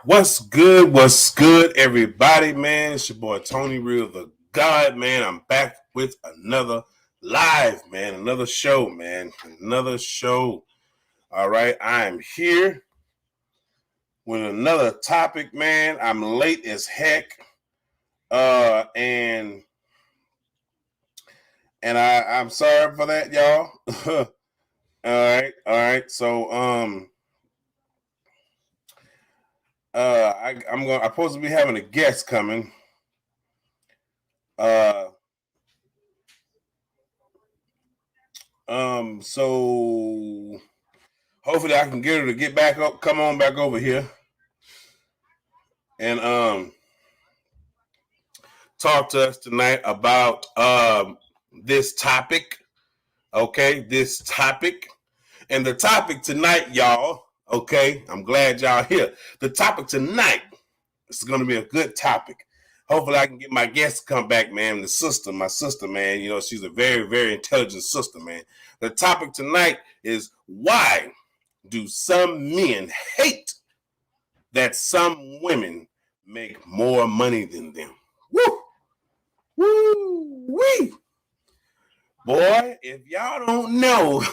What's good? What's good, everybody, man? It's your boy Tony Real the God, man. I'm back with another live, man. Another show, man. Another show. All right. I am here with another topic, man. I'm late as heck. And I'm sorry for that, y'all. All right. So I'm supposed to be having a guest coming. So hopefully I can get her to get back up, come on back over here, and talk to us tonight about this topic. Okay, this topic. And the topic tonight, y'all, okay, I'm glad y'all here. The topic tonight is going to be a good topic. Hopefully I can get my guest to come back, man. My sister, man, you know, she's a very, very intelligent sister, man. The topic tonight is why do some men hate that some women make more money than them? Woo! Woo! Wee! Boy, if y'all don't know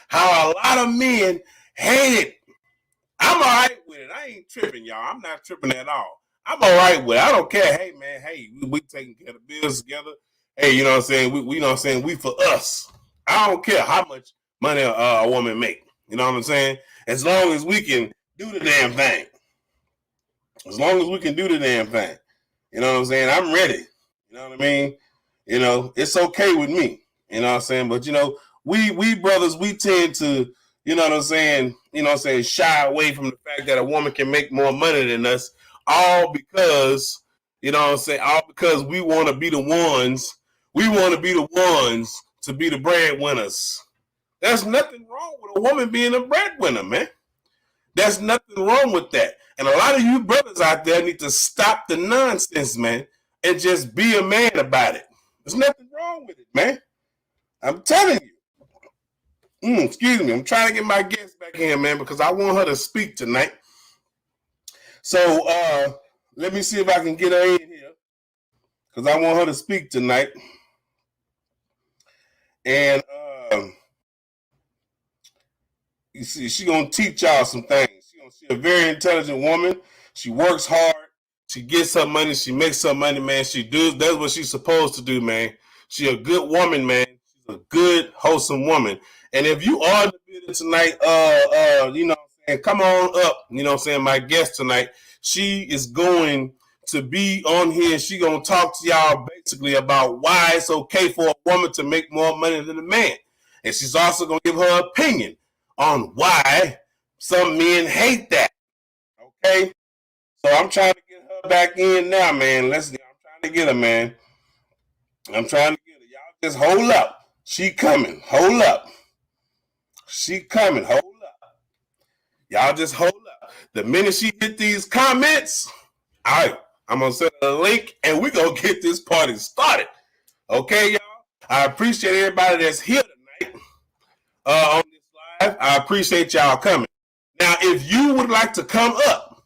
how a lot of men hate it, I'm all right with it. I ain't tripping, y'all. I'm not tripping at all. I'm all right with it. I don't care. Hey, man, we taking care of the bills together. Hey, you know what I'm saying? We you know what I'm saying? We for us. I don't care how much money a woman make. You know what I'm saying? As long as we can do the damn thing. As long as we can do the damn thing. You know what I'm saying? I'm ready. You know what I mean? You know, it's okay with me. You know what I'm saying? But, you know, we brothers, we tend to, you know what I'm saying, shy away from the fact that a woman can make more money than us, all because, you know what I'm saying, all because we want to be the ones to be the breadwinners. There's nothing wrong with a woman being a breadwinner, man. There's nothing wrong with that. And a lot of you brothers out there need to stop the nonsense, man, and just be a man about it. There's nothing wrong with it, man. I'm telling you. Excuse me. I'm trying to get my guest back here, man, because I want her to speak tonight. So let me see if I can get her in here, because I want her to speak tonight. And you see, she's going to teach y'all some things. She's a very intelligent woman. She works hard. She gets her money. She makes her money, man. That's what she's supposed to do, man. She's a good woman, man. She's a good, wholesome woman. And if you are in the building tonight, you know what I'm saying, come on up. You know what I'm saying, my guest tonight, she is going to be on here. She's going to talk to y'all basically about why it's okay for a woman to make more money than a man. And she's also going to give her opinion on why some men hate that. Okay? So I'm trying to get her back in now, man. I'm trying to get her, man. I'm trying to get her. Y'all just hold up. She coming. Hold up. She coming. Hold up. Y'all just hold up. The minute she hit these comments, all right, I'm going to send her a link, and we're going to get this party started. Okay, y'all? I appreciate everybody that's here tonight on this live. I appreciate y'all coming. Now, if you would like to come up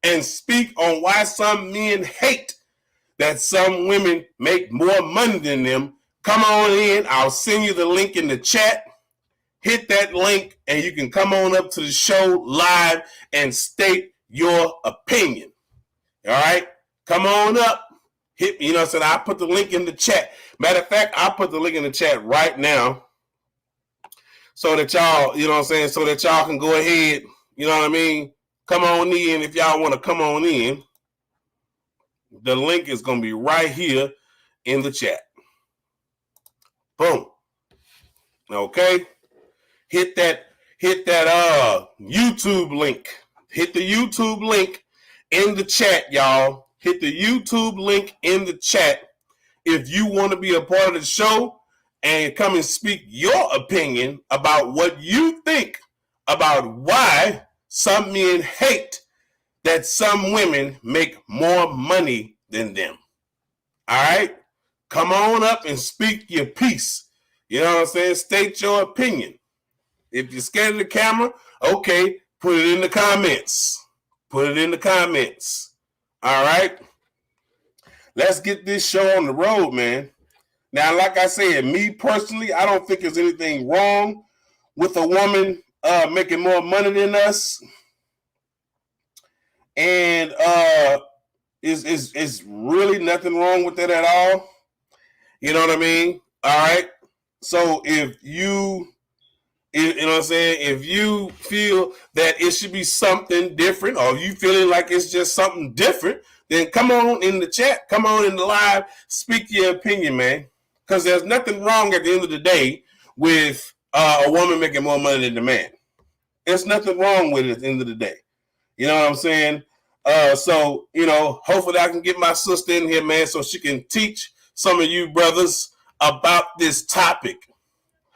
and speak on why some men hate that some women make more money than them, come on in. I'll send you the link in the chat. Hit that link, and you can come on up to the show live and state your opinion. All right? Come on up. Hit me. You know what I'm saying? I'll put the link in the chat. Matter of fact, I'll put the link in the chat right now so that y'all, you know what I'm saying, so that y'all can go ahead, you know what I mean? Come on in if y'all want to come on in. The link is going to be right here in the chat. Boom. Okay? Hit that YouTube link. Hit the YouTube link in the chat, y'all. Hit the YouTube link in the chat if you want to be a part of the show and come and speak your opinion about what you think about why some men hate that some women make more money than them. All right? Come on up and speak your piece. You know what I'm saying? State your opinion. If you're scared of the camera, okay, Put it in the comments. Put it in the comments. All right? Let's get this show on the road, man. Now, like I said, me personally, I don't think there's anything wrong with a woman making more money than us. And is really nothing wrong with that at all. You know what I mean? All right. So if you know what I'm saying, if you feel that it should be something different, or you feeling like it's just something different, then come on in the chat, come on in the live, speak your opinion, man. Because there's nothing wrong at the end of the day with a woman making more money than the man. There's nothing wrong with it at the end of the day. You know what I'm saying? So, you know, hopefully I can get my sister in here, man, so she can teach some of you brothers about this topic.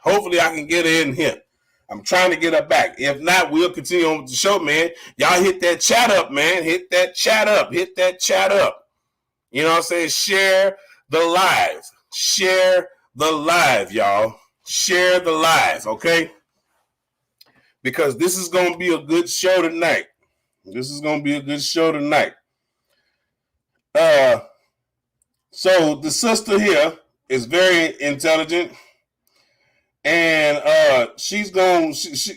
Hopefully I can get her in here. I'm trying to get her back. If not, we'll continue on with the show, man. Y'all hit that chat up, man. Hit that chat up. Hit that chat up. You know what I'm saying? Share the live. Share the live, y'all. Share the live, okay? Because this is going to be a good show tonight. This is going to be a good show tonight. So the sister here is very intelligent, and she's gonna speak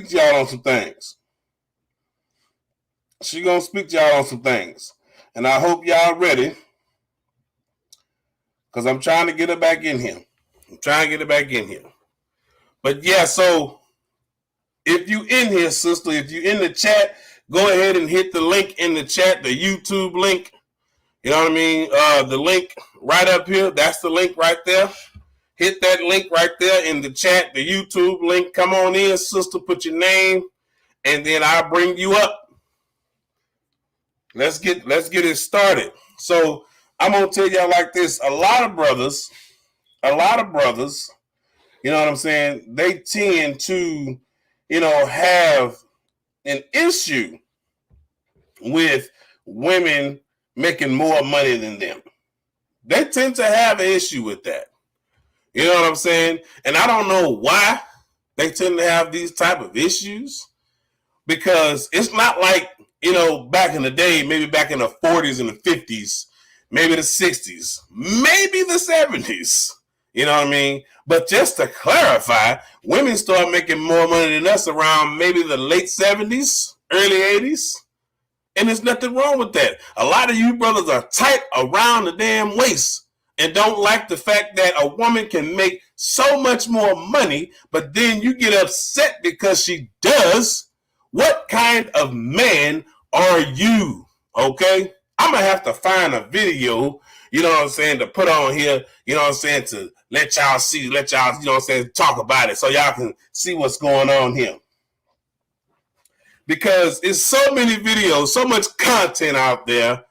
to y'all on some things. She's gonna speak to y'all on some things, and I hope y'all ready, because I'm trying to get her back in here. But yeah, so if you in here, sister, if you in the chat, go ahead and hit the link in the chat, the YouTube link. You know what I mean? The link right up here, that's the link right there. Hit that link right there in the chat, the YouTube link. Come on in, sister, put your name, and then I'll bring you up. Let's get it started. So I'm gonna tell y'all like this: a lot of brothers, you know what I'm saying? They tend to, you know, have an issue with women making more money than them. They tend to have an issue with that. You know what I'm saying? And I don't know why they tend to have these type of issues, because it's not like, you know, back in the day, maybe back in the 40s and the 50s, maybe the 60s, maybe the 70s. You know what I mean? But just to clarify, women start making more money than us around maybe the late 70s, early 80s. And there's nothing wrong with that. A lot of you brothers are tight around the damn waist and don't like the fact that a woman can make so much more money, but then you get upset because she does. What kind of man are you? Okay? I'm going to have to find a video, you know what I'm saying, to put on here, you know what I'm saying, to let y'all see, let y'all, you know what I'm saying, talk about it so y'all can see what's going on here. Because it's so many videos, so much content out there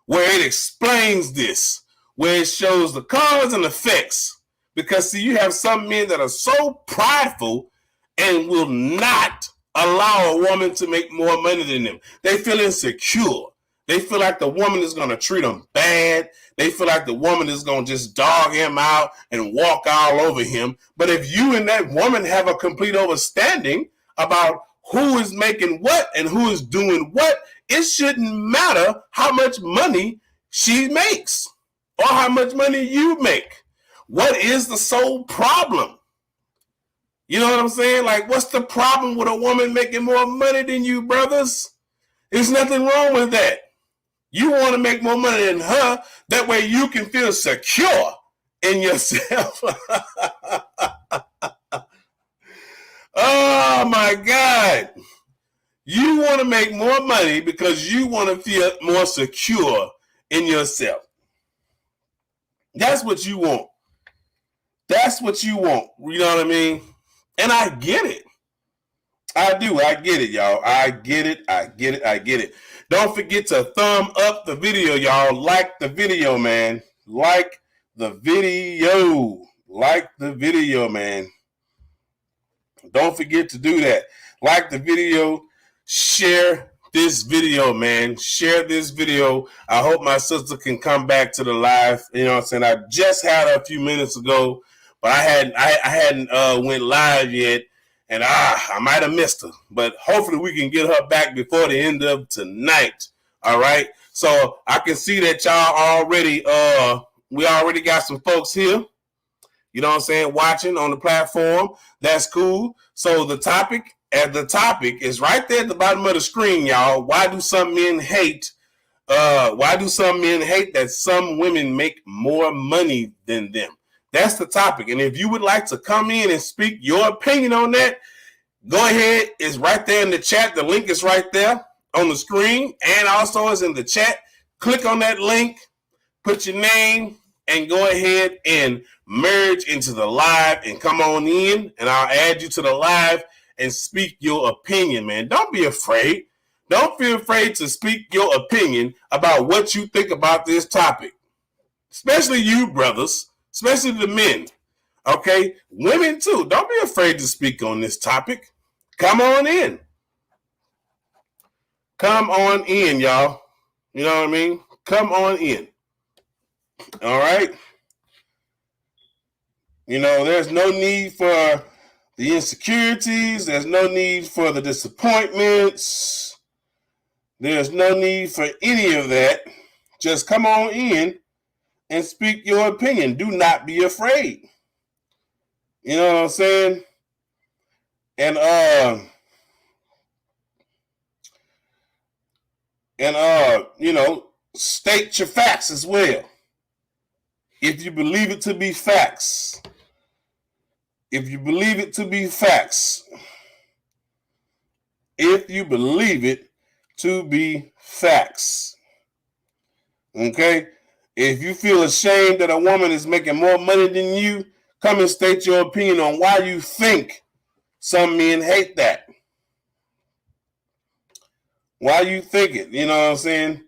where it explains this, where it shows the cause and effects. Because, see, you have some men that are so prideful and will not allow a woman to make more money than them. They feel insecure. They feel like the woman is going to treat them bad. They feel like the woman is going to just dog him out and walk all over him. But if you and that woman have a complete understanding about who is making what and who is doing what, it shouldn't matter how much money she makes or how much money you make. What is the sole problem? You know what I'm saying? Like, what's the problem with a woman making more money than you, brothers? There's nothing wrong with that. You want to make more money than her. That way you can feel secure in yourself. Oh, my God. You want to make more money because you want to feel more secure in yourself. That's what you want. That's what you want. You know what I mean? And I get it. I do. I get it, y'all. I get it. Don't forget to thumb up the video, y'all. Like the video, man. Like the video. Man. Don't forget to do that. Like the video. Share this video, man. Share this video. I hope my sister can come back to the live. You know what I'm saying? I just had her a few minutes ago, but I hadn't went live yet. and I might have missed her, but hopefully we can get her back before the end of tonight. All right. So I can see that y'all already, we already got some folks here. You know what I'm saying? Watching on the platform. That's cool. So the topic is right there at the bottom of the screen, y'all. Why do some men hate? Why do some men hate that some women make more money than them? That's the topic. And if you would like to come in and speak your opinion on that, go ahead. It's right there in the chat. The link is right there on the screen, and also is in the chat. Click on that link, put your name, and go ahead and merge into the live and come on in, and I'll add you to the live and speak your opinion, man. Don't be afraid. Don't feel afraid to speak your opinion about what you think about this topic, especially you brothers, especially the men. Okay, women too. Don't be afraid to speak on this topic. Come on in. Come on in, y'all. You know what I mean? Come on in. All right. You know, there's no need for the insecurities. There's no need for the disappointments. There's no need for any of that. Just come on in and speak your opinion. Do not be afraid. You know what I'm saying? And you know, state your facts as well. If you believe it to be facts. If you believe it to be facts. If you believe it to be facts. Okay? If you feel ashamed that a woman is making more money than you, come and state your opinion on why you think some men hate that. Why you think it? You know what I'm saying?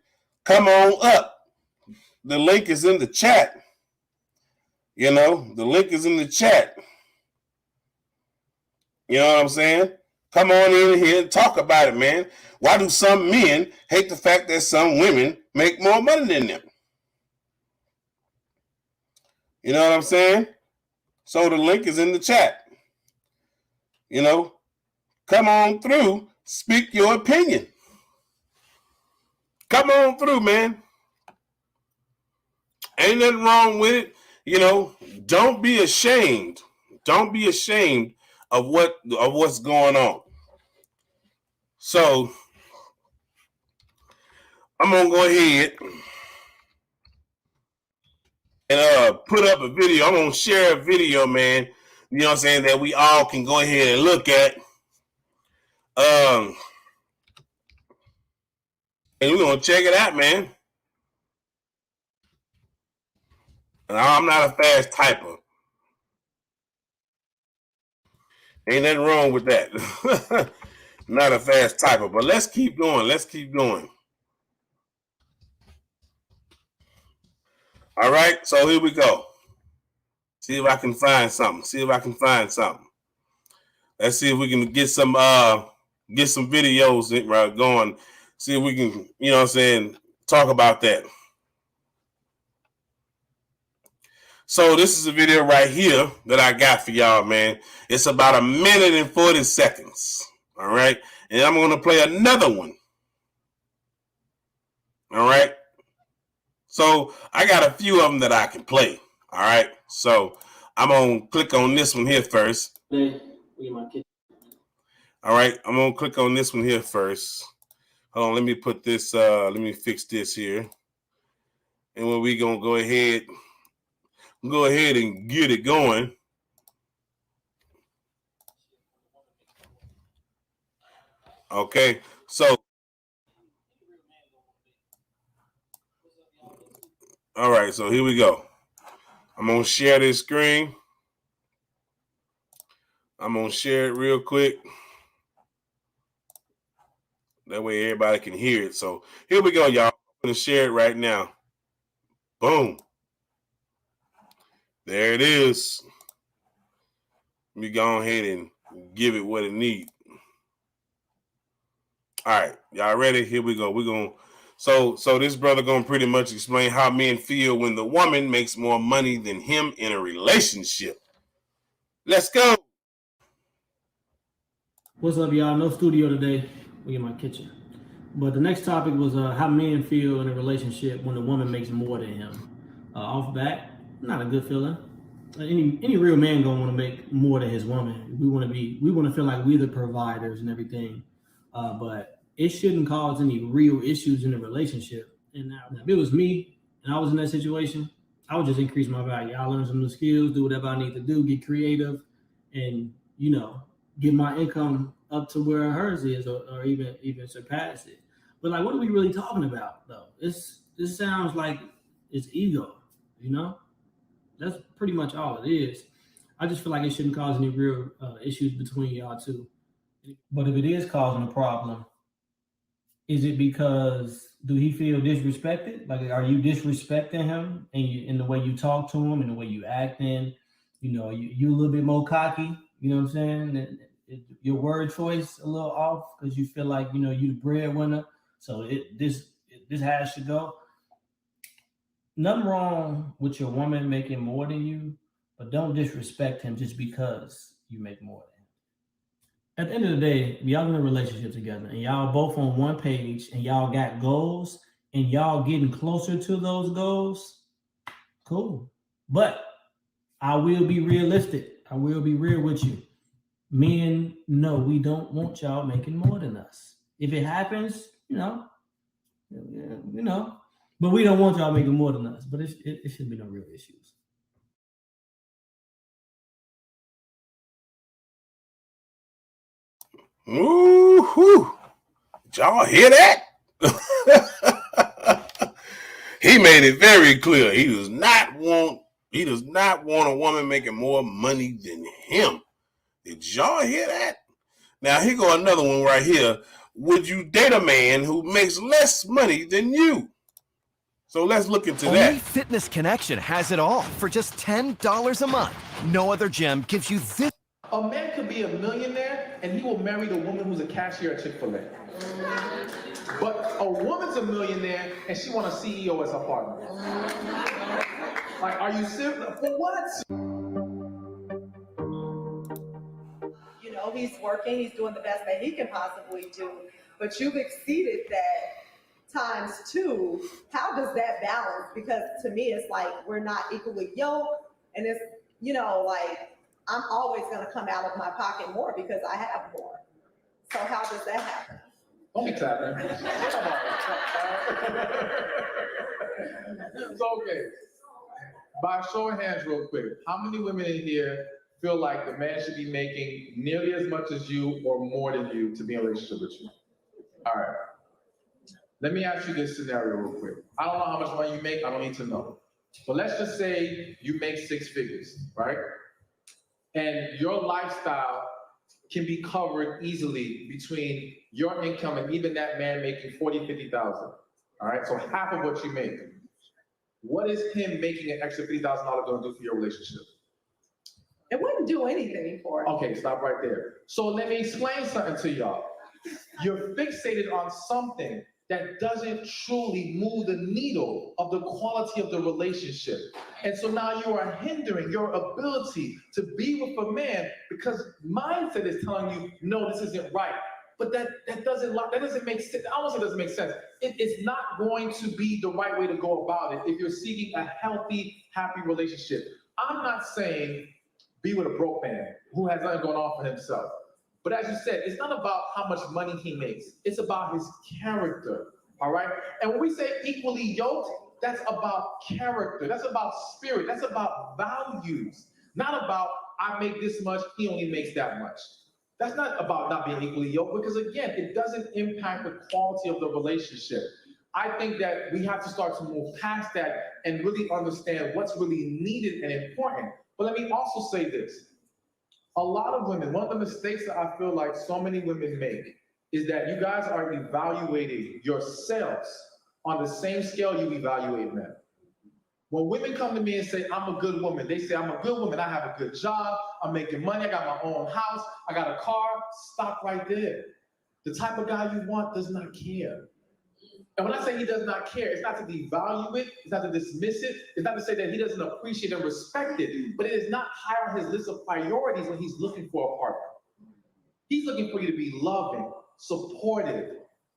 Come on up. The link is in the chat. You know, the link is in the chat. You know what I'm saying? Come on in here and talk about it, man. Why do some men hate the fact that some women make more money than them? You know what I'm saying? So the link is in the chat. You know, come on through, speak your opinion. Come on through, man. Ain't nothing wrong with it. You know, don't be ashamed. Don't be ashamed of what's going on. So I'm gonna go ahead and put up a video. I'm gonna share a video, man. You know what I'm saying, that we all can go ahead and look at. And we're gonna check it out, man. And I'm not a fast typer. Ain't nothing wrong with that. Not a fast typer, but let's keep going. Let's keep going. All right, so here we go. See if I can find something. See if I can find something. Let's see if we can get some videos going. See if we can, you know what I'm saying, talk about that. So this is a video right here that I got for y'all, man. It's about 1 minute and 40 seconds. All right. And I'm going to play another one. All right. So I got a few of them that I can play. All right. So I'm going to click on this one here first. All right. I'm going to click on this one here first. Hold on. Let me put this, let me fix this here. And when we going to go ahead and get it going. Okay. So, all right. So here we go. I'm going to share this screen. I'm going to share it real quick. That way everybody can hear it. So here we go, y'all. I'm going to share it right now. Boom. There it is. Let me go ahead and give it what it needs. All right. Y'all ready? Here we go. We're going to. So this brother going to pretty much explain how men feel when the woman makes more money than him in a relationship. Let's go. What's up, y'all? No studio today. We in my kitchen. But the next topic was how men feel in a relationship when a woman makes more than him. Off back, not a good feeling. Any real man gonna want to make more than his woman. We want to feel like we're the providers and everything. But it shouldn't cause any real issues in the relationship. And now, if it was me and I was in that situation, I would just increase my value. I learn some new skills, do whatever I need to do, get creative, and get my income up to where hers is, or even surpass it. But like, what are we really talking about though? This sounds like it's ego, you know. That's pretty much all it is. I just feel like it shouldn't cause any real issues between y'all two. But if it is causing a problem, is it because do he feel disrespected? Like, are you disrespecting him in the way you talk to him, in the way you act in? You a little bit more cocky. You know what I'm saying? Your word choice a little off because you feel like you the breadwinner. So this how it should go. Nothing wrong with your woman making more than you, but don't disrespect him just because you make more than him. At the end of the day, y'all in a relationship together and y'all both on one page and y'all got goals and y'all getting closer to those goals, cool. But I will be realistic. I will be real with you. Men, no, we don't want y'all making more than us. If it happens, but we don't want y'all making more than us. But it should be no real issues. Ooh, did y'all hear that? He made it very clear. He does not want a woman making more money than him. Did y'all hear that? Now here go another one right here. Would you date a man who makes less money than you? So let's look into that. Only Fitness Connection has it all for just $10 a month. No other gym gives you this. A man could be a millionaire and he will marry the woman who's a cashier at Chick-fil-A. But a woman's a millionaire and she wants a CEO as her partner. Like, are you serious? For what? He's working, he's doing the best that he can possibly do, but you've exceeded that times two. How does that balance? Because to me, it's like we're not equally yoked, and it's, like I'm always going to come out of my pocket more because I have more. So how does that happen? Don't be clapping. It's okay. By a show of hands real quick, how many women in here feel like the man should be making nearly as much as you or more than you to be in a relationship with you? All right. Let me ask you this scenario real quick. I don't know how much money you make. I don't need to know. But let's just say you make 6 figures, right? And your lifestyle can be covered easily between your income and even that man making 40, 50,000. All right, so half of what you make. What is him making an extra $50,000 going to do for your relationship? It wouldn't do anything for it. Okay, stop right there. So let me explain something to y'all. You're fixated on something that doesn't truly move the needle of the quality of the relationship. And so now you are hindering your ability to be with a man because mindset is telling you, no, this isn't right. But that doesn't make sense. I won't say it doesn't make sense. It's not going to be the right way to go about it if you're seeking a healthy, happy relationship. I'm not saying be with a broke man who has nothing going on for himself. But as you said, it's not about how much money he makes. It's about his character, all right? And when we say equally yoked, that's about character. That's about spirit. That's about values. Not about, I make this much, he only makes that much. That's not about not being equally yoked because, again, it doesn't impact the quality of the relationship. I think that we have to start to move past that and really understand what's really needed and important. But let me also say this. A lot of women, one of the mistakes that I feel like so many women make is that you guys are evaluating yourselves on the same scale you evaluate men. When women come to me and say, I'm a good woman, they say, I'm a good woman, I have a good job, I'm making money, I got my own house, I got a car. Stop right there. The type of guy you want does not care. And when I say he does not care, it's not to devalue it, it's not to dismiss it, it's not to say that he doesn't appreciate and respect it, but it is not high on his list of priorities when he's looking for a partner. He's looking for you to be loving, supportive,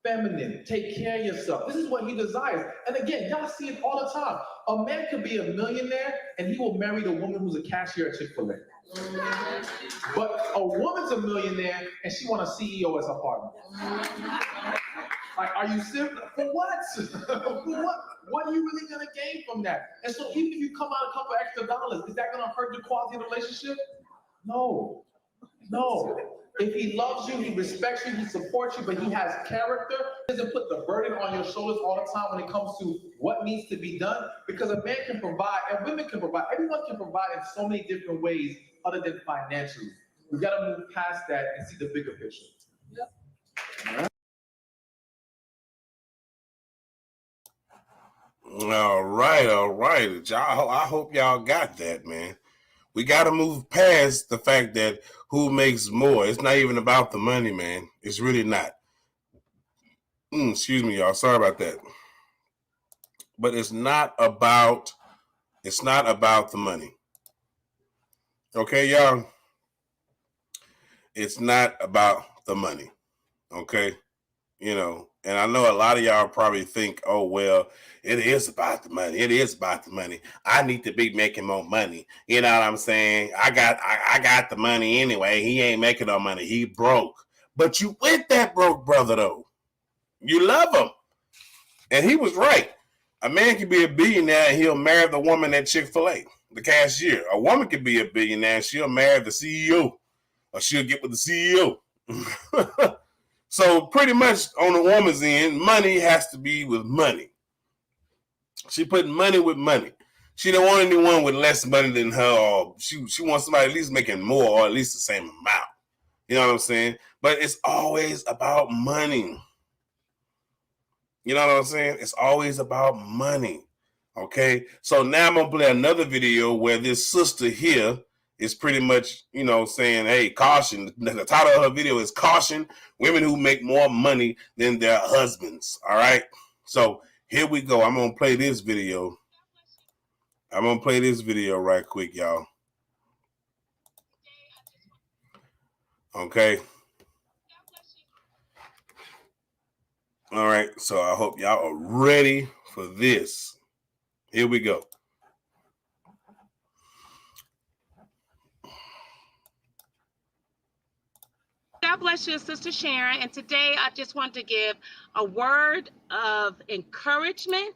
feminine, take care of yourself. This is what he desires. And again, y'all see it all the time. A man could be a millionaire and he will marry the woman who's a cashier at Chick-fil-A. But a woman's a millionaire and she wants a CEO as her partner. Like, are you serious? For what? For what? What are you really gonna gain from that? And so even if you come out a couple extra dollars, is that gonna hurt the quality of the relationship? No. No. If he loves you, he respects you, he supports you, but he has character, he doesn't put the burden on your shoulders all the time when it comes to what needs to be done, because a man can provide, and women can provide, everyone can provide in so many different ways other than financially. We gotta move past that and see the bigger picture. Yep. All right. Y'all, I hope y'all got that, man. We got to move past the fact that who makes more. It's not even about the money, man. It's really not. Excuse me, y'all. Sorry about that. But it's not about the money. Okay, y'all? It's not about the money. Okay? You know, and I know a lot of y'all probably think, oh, well, it is about the money. It is about the money. I need to be making more money. You know what I'm saying? I got the money anyway. He ain't making no money. He broke. But you with that broke brother, though. You love him. And he was right. A man can be a billionaire and he'll marry the woman at Chick-fil-A, the cashier. A woman can be a billionaire and she'll marry the CEO. Or she'll get with the CEO. So pretty much on the woman's end, money has to be with money. She putting money with money. She don't want anyone with less money than her, or she wants somebody at least making more or at least the same amount. You know what I'm saying? But it's always about money. You know what I'm saying? It's always about money. Okay? So now I'm going to play another video where this sister here is pretty much, you know, saying, hey, caution. The title of her video is Caution, Women Who Make More Money Than Their Husbands. All right? So here we go. I'm going to play this video. I'm going to play this video right quick, y'all. Okay? All right. So I hope y'all are ready for this. Here we go. God bless you, Sister Sharon. And today I just want to give a word of encouragement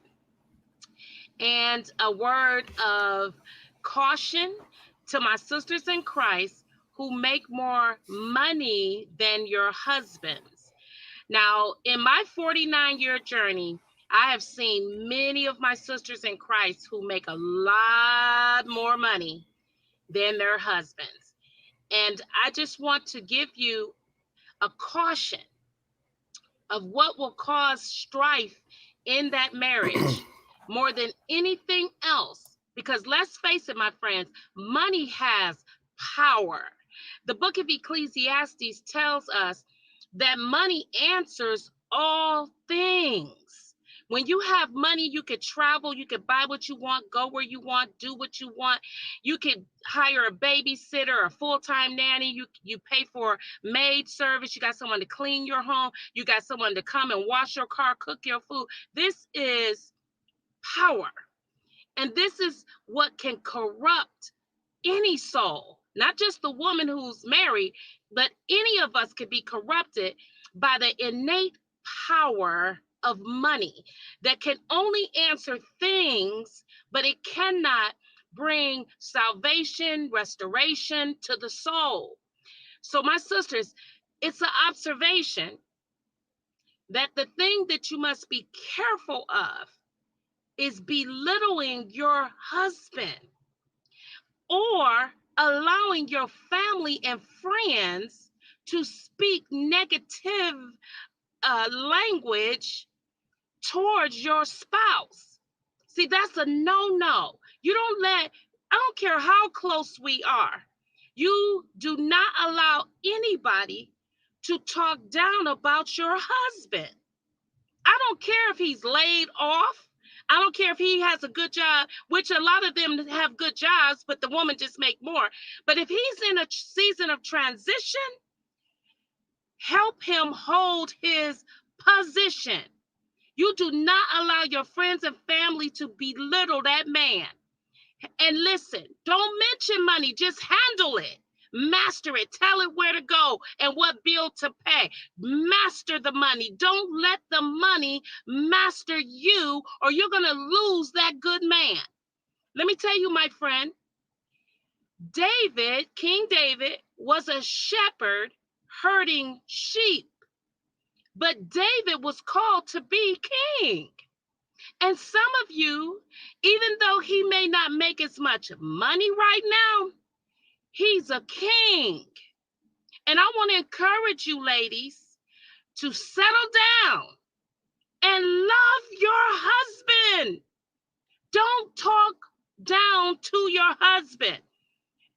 and a word of caution to my sisters in Christ who make more money than your husbands. Now, in my 49-year journey, I have seen many of my sisters in Christ who make a lot more money than their husbands. And I just want to give you a caution of what will cause strife in that marriage more than anything else. Because let's face it, my friends, money has power. The book of Ecclesiastes tells us that money answers all things. When you have money, you could travel, you could buy what you want, go where you want, do what you want. You could hire a babysitter, a full-time nanny. You pay for maid service. You got someone to clean your home. You got someone to come and wash your car, cook your food. This is power. And this is what can corrupt any soul, not just the woman who's married, but any of us could be corrupted by the innate power of money that can only answer things, but it cannot bring salvation, restoration to the soul. So my sisters, it's an observation that the thing that you must be careful of is belittling your husband or allowing your family and friends to speak negative language towards your spouse. See, that's a no-no. You don't I don't care how close we are, you do not allow anybody to talk down about your husband. I don't care if he's laid off. I don't care if he has a good job, which a lot of them have good jobs, but the woman just make more. But if he's in a season of transition, Help him hold his position. You do not allow your friends and family to belittle that man. And listen, don't mention money, just handle it. Master it. Tell it where to go and what bill to pay. Master the money. Don't let the money master you, or you're going to lose that good man. Let me tell you, my friend, David, King David, was a shepherd herding sheep. But David was called to be king. And some of you, even though he may not make as much money right now, he's a king. And I want to encourage you, ladies, to settle down and love your husband. Don't talk down to your husband.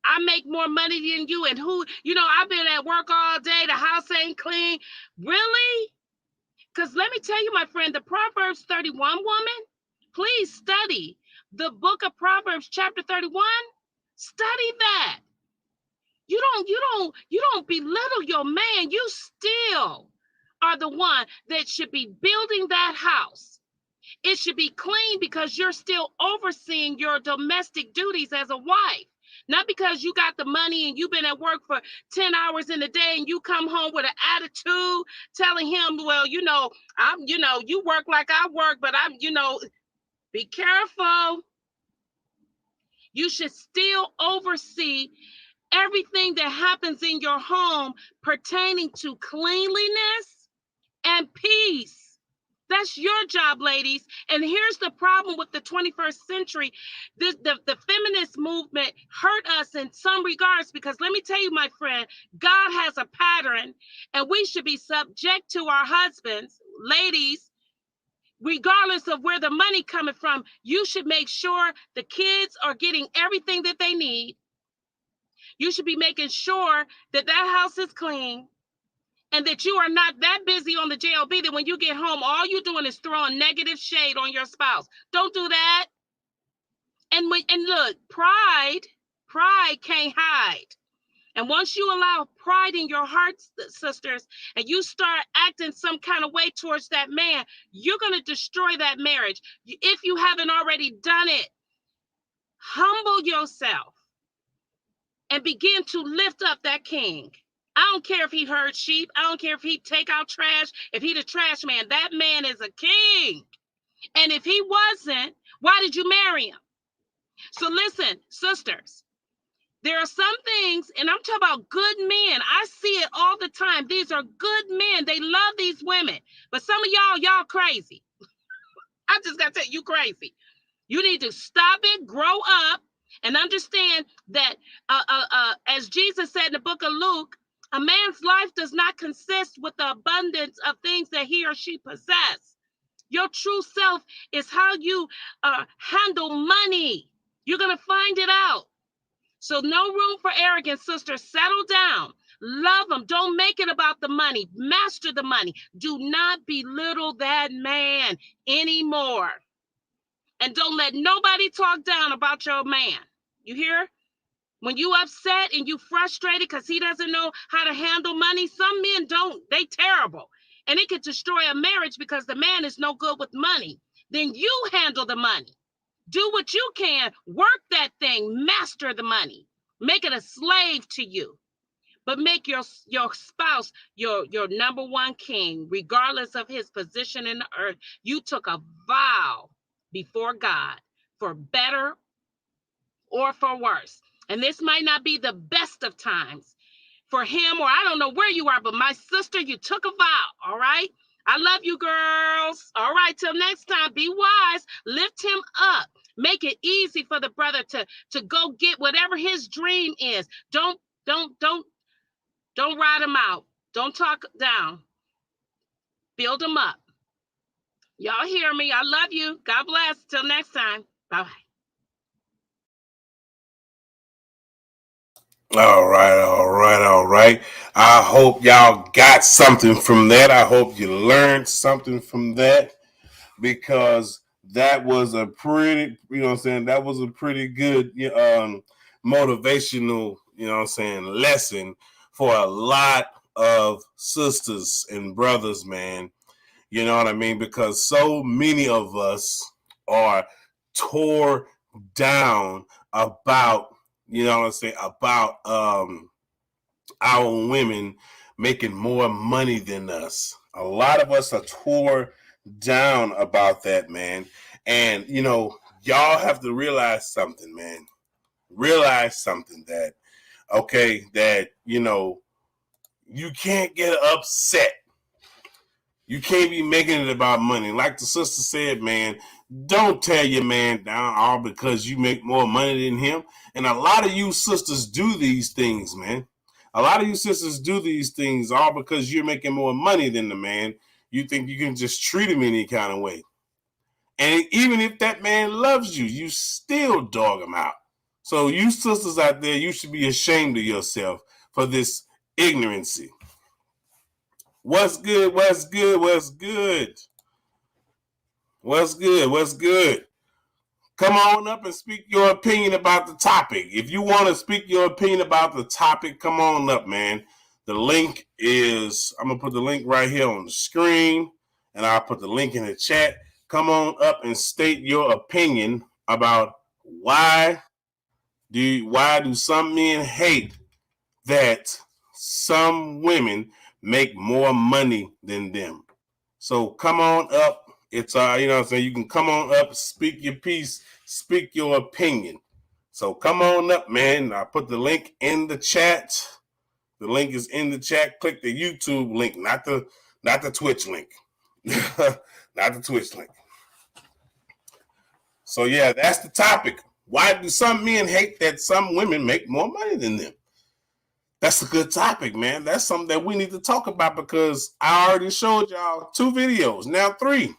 I make more money than you, and I've been at work all day, the house ain't clean. Really? Because let me tell you, my friend, the Proverbs 31 woman, please study the book of Proverbs chapter 31. Study that. You don't belittle your man. You still are the one that should be building that house. It should be clean because you're still overseeing your domestic duties as a wife. Not because you got the money and you've been at work for 10 hours in a day and you come home with an attitude telling him, well, you work like I work, but be careful. You should still oversee everything that happens in your home pertaining to cleanliness and peace. That's your job, ladies. And here's the problem with the 21st century. The feminist movement hurt us in some regards because let me tell you, my friend, God has a pattern and we should be subject to our husbands. Ladies, regardless of where the money coming from, you should make sure the kids are getting everything that they need. You should be making sure that that house is clean. And that you are not that busy on the job that when you get home, all you're doing is throwing negative shade on your spouse. Don't do that. And look, pride can't hide. And once you allow pride in your heart, sisters, and you start acting some kind of way towards that man, you're going to destroy that marriage. If you haven't already done it, humble yourself and begin to lift up that king. I don't care if he herd sheep. I don't care if he take out trash. If he the trash man, that man is a king. And if he wasn't, why did you marry him? So listen, sisters, there are some things, and I'm talking about good men. I see it all the time. These are good men. They love these women. But some of y'all crazy. I just got to tell you, crazy. You need to stop it, grow up, and understand that as Jesus said in the book of Luke, a man's life does not consist with the abundance of things that he or she possess. Your true self is how you handle money. You're going to find it out. So no room for arrogance, sisters. Settle down. Love them. Don't make it about the money. Master the money. Do not belittle that man anymore. And don't let nobody talk down about your man. You hear? When you upset and you frustrated because he doesn't know how to handle money, some men don't. They terrible. And it could destroy a marriage because the man is no good with money. Then you handle the money. Do what you can. Work that thing. Master the money. Make it a slave to you. But make your spouse your number one king, regardless of his position in the earth. You took a vow before God for better or for worse. And this might not be the best of times for him, or I don't know where you are, but my sister, you took a vow, all right? I love you, girls. All right, till next time, be wise. Lift him up. Make it easy for the brother to go get whatever his dream is. Don't ride him out. Don't talk down. Build him up. Y'all hear me? I love you. God bless. Till next time. Bye-bye. All right. I hope y'all got something from that. I hope you learned something from that, because that was a pretty, that was a pretty good motivational, lesson for a lot of sisters and brothers, man. You know what I mean? Because so many of us are tore down about, you know what I'm saying, about our women making more money than us. A lot of us are tore down about that, man. And, you know, y'all have to realize something, man. Realize something that, okay, that, you know, you can't get upset. You can't be making it about money. Like the sister said, man, don't tear your man down all because you make more money than him. And a lot of you sisters do these things, man. A lot of you sisters do these things all because you're making more money than the man. You think you can just treat him any kind of way. And even if that man loves you, you still dog him out. So you sisters out there, you should be ashamed of yourself for this ignorancy. What's good? What's good? What's good? What's good? What's good? Come on up and speak your opinion about the topic. If you want to speak your opinion about the topic, come on up, man. The link is, I'm going to put the link right here on the screen, and I'll put the link in the chat. Come on up and state your opinion about why do some men hate that some women make more money than them. So come on up. It's you know what I'm saying, you can come on up, speak your piece, speak your opinion. So come on up, man. I put the link in the chat. The link is in the chat. Click the YouTube link, not the Twitch link. Not the Twitch link. So yeah, that's the topic. Why do some men hate that some women make more money than them? That's a good topic, man. That's something that we need to talk about because I already showed y'all 2 videos, now 3,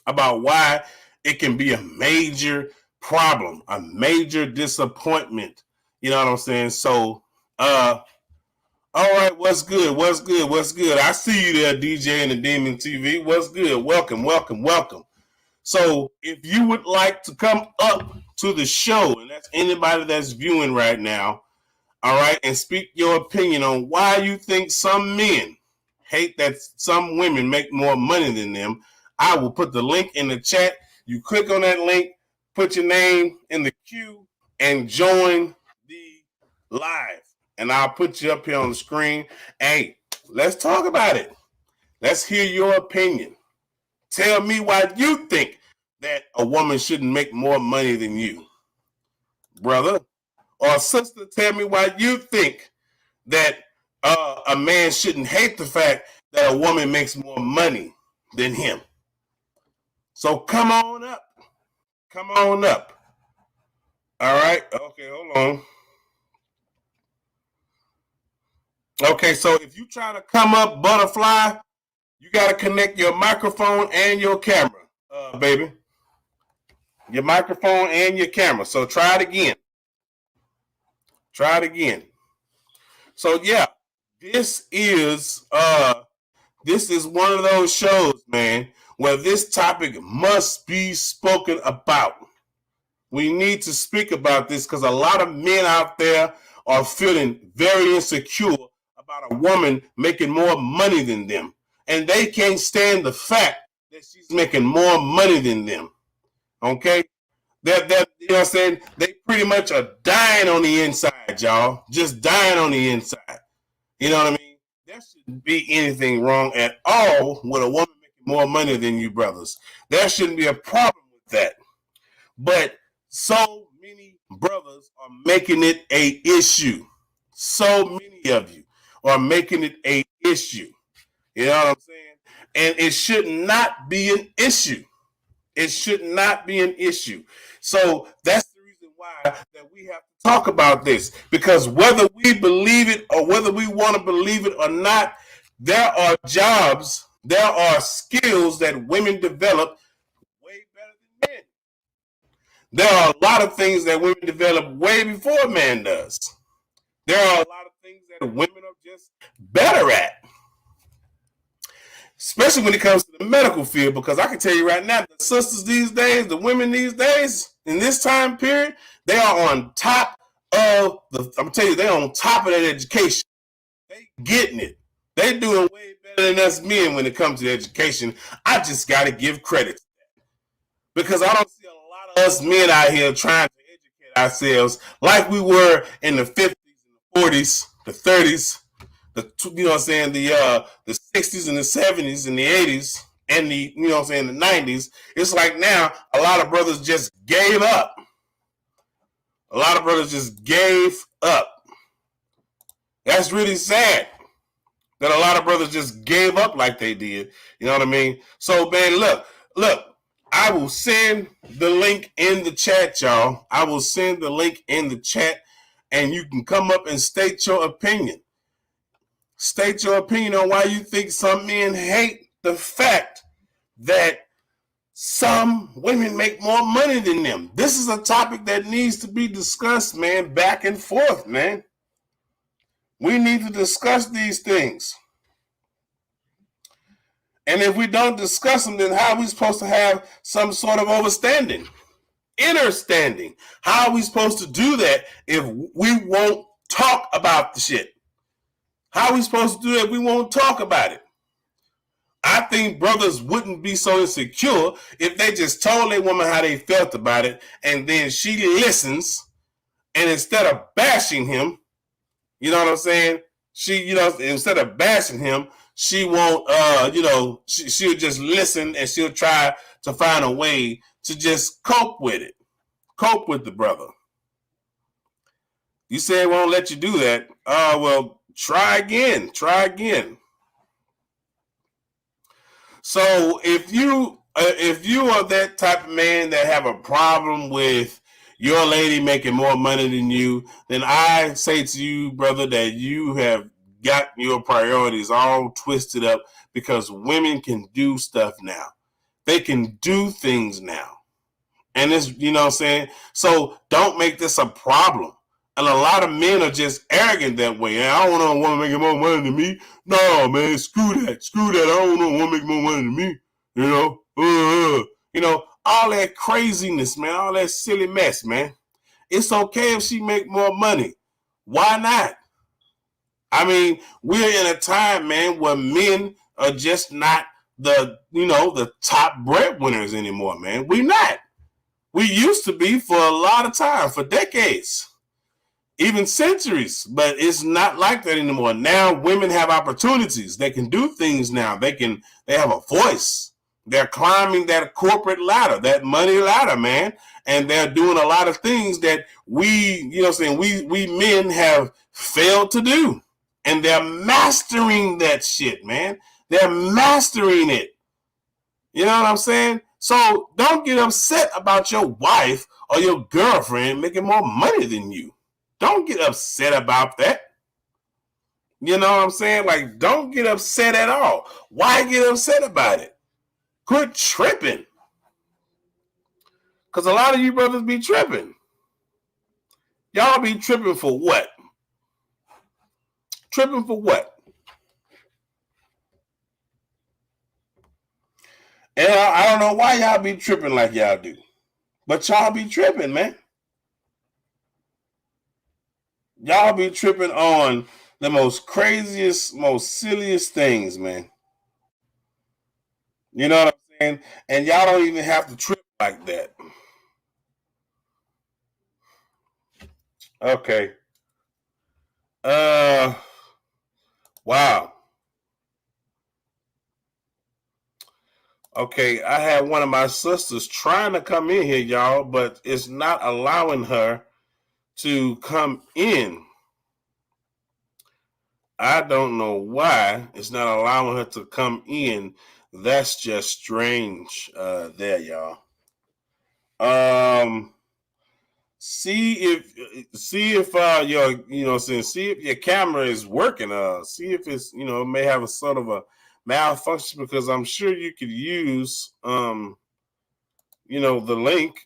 about why it can be a major problem, a major disappointment. You know what I'm saying? So, all right, what's good? What's good? What's good? I see you there, DJ and the Demon TV. What's good? Welcome, welcome, welcome. So if you would like to come up to the show, and that's anybody that's viewing right now, all right, and speak your opinion on why you think some men hate that some women make more money than them, I will put the link in the chat. You click on that link, put your name in the queue, and join the live. And I'll put you up here on the screen. Hey, let's talk about it. Let's hear your opinion. Tell me why you think that a woman shouldn't make more money than you, brother. Or sister, tell me why you think that a man shouldn't hate the fact that a woman makes more money than him. So come on up. Come on up. All right. Okay, hold on. Okay, so if you try to come up, butterfly, you got to connect your microphone and your camera, baby. Your microphone and your camera. So try it again. Try it again. So yeah, this is one of those shows, man, where this topic must be spoken about. We need to speak about this because a lot of men out there are feeling very insecure about a woman making more money than them. And they can't stand the fact that she's making more money than them. Okay? That you know what I'm saying? They pretty much are dying on the inside, y'all. Just dying on the inside. You know what I mean? There shouldn't be anything wrong at all with a woman making more money than you brothers. There shouldn't be a problem with that. But so many brothers are making it an issue. So many of you are making it an issue. You know what I'm saying? And it should not be an issue. It should not be an issue. So that's the reason why that we have to talk about this. Because whether we believe it or whether we want to believe it or not, there are jobs, there are skills that women develop way better than men. There are a lot of things that women develop way before man does. There are a lot of things that women are just better at. Especially when it comes to the medical field, because I can tell you right now, the sisters these days, the women these days, in this time period, they are on top of I'm gonna tell you, they're on top of that education. They getting it. They doing way better than us men when it comes to education. I just got to give credit. Because I don't see a lot of us men out here trying to educate ourselves like we were in the 50s and the 40s, the 30s, you know what I'm saying, the 60s and the 70s and the 80s and the, you know what I'm saying, the 90s. It's like now a lot of brothers just gave up. A lot of brothers just gave up. That's really sad that a lot of brothers just gave up like they did. You know what I mean? So, man, look, I will send the link in the chat, y'all. I will send the link in the chat, and you can come up and state your opinion. State your opinion on why you think some men hate the fact that some women make more money than them. This is a topic that needs to be discussed, man, back and forth, man. We need to discuss these things. And if we don't discuss them, then how are we supposed to have some sort of understanding, understanding? How are we supposed to do that if we won't talk about the shit? How are we supposed to do that if we won't talk about it? I think brothers wouldn't be so insecure if they just told a woman how they felt about it, and then she listens, and instead of bashing him, you know what I'm saying? She, you know, instead of bashing him, she won't, you know, she'll just listen, and she'll try to find a way to just cope with it. Cope with the brother. You say it won't let you do that. Well, try again. Try again. So if you are that type of man that have a problem with your lady making more money than you, then I say to you, brother, that you have got your priorities all twisted up, because women can do stuff now. They can do things now. And it's, you know what I'm saying? So don't make this a problem. And a lot of men are just arrogant that way. And I don't want a woman making more money than me. No, man, screw that. Screw that. I don't want a woman making more money than me. You know, all that craziness, man, all that silly mess, man. It's okay if she make more money. Why not? I mean, we're in a time, man, where men are just not the, you know, the top breadwinners anymore, man. We're not. We used to be for a lot of time, for decades, even centuries, but it's not like that anymore. Now women have opportunities. They can do things now. They have a voice. They're climbing that corporate ladder, that money ladder, man. And they're doing a lot of things that we, you know what I'm saying, we men have failed to do. And they're mastering that shit, man. They're mastering it. You know what I'm saying? So don't get upset about your wife or your girlfriend making more money than you. Don't get upset about that. You know what I'm saying? Like, don't get upset at all. Why get upset about it? Quit tripping. Because a lot of you brothers be tripping. Y'all be tripping for what? Tripping for what? And I don't know why y'all be tripping like y'all do. But y'all be tripping, man. Y'all be tripping on the most craziest, most silliest things, man. You know what I'm saying? And y'all don't even have to trip like that. Okay. Wow. Okay, I had one of my sisters trying to come in here, y'all, but it's not allowing her to come in. I don't know why it's not allowing her to come in. That's just strange there, y'all. See if your, you know, see if your camera is working. See if it's, you know, may have a sort of a malfunction, because I'm sure you could use you know, the link.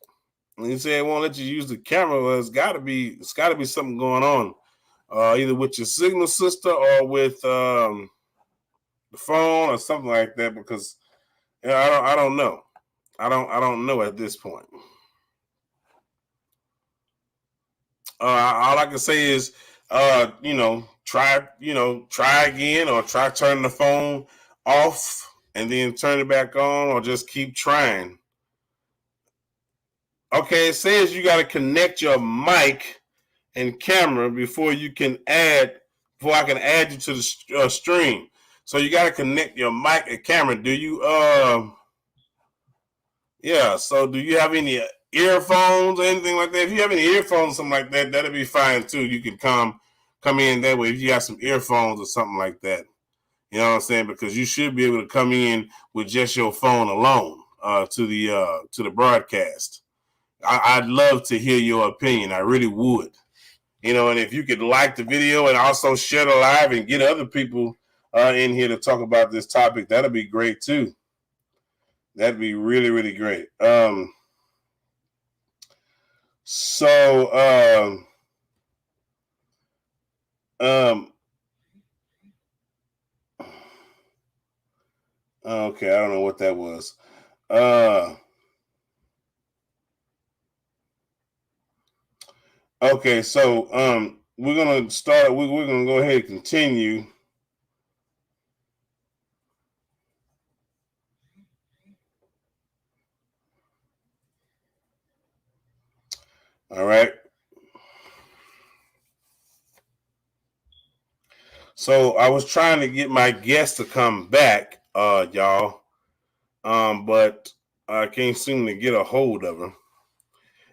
And you say it won't let you use the camera. Well, it's gotta be something going on. Either with your signal, sister, or with the phone or something like that, because you know, I don't know. I don't know at this point. All I can say is, you know, try again, or try turning the phone off and then turn it back on, or just keep trying. Okay, it says you got to connect your mic and camera before I can add you to the stream. So you got to connect your mic and camera. Do you so do you have any earphones or anything like that? If you have any earphones, something like that, that'll be fine too. You can come in that way if you got some earphones or something like that. You know what I'm saying? Because you should be able to come in with just your phone alone to the broadcast. I'd love to hear your opinion. I really would. And if you could like the video and also share the live and get other people in here to talk about this topic, that'll be great too. That'd be really, really great. Okay, I don't know what that was. Okay, so we're gonna start. We're gonna go ahead and continue. All right. So I was trying to get my guest to come back, y'all, but I can't seem to get a hold of her.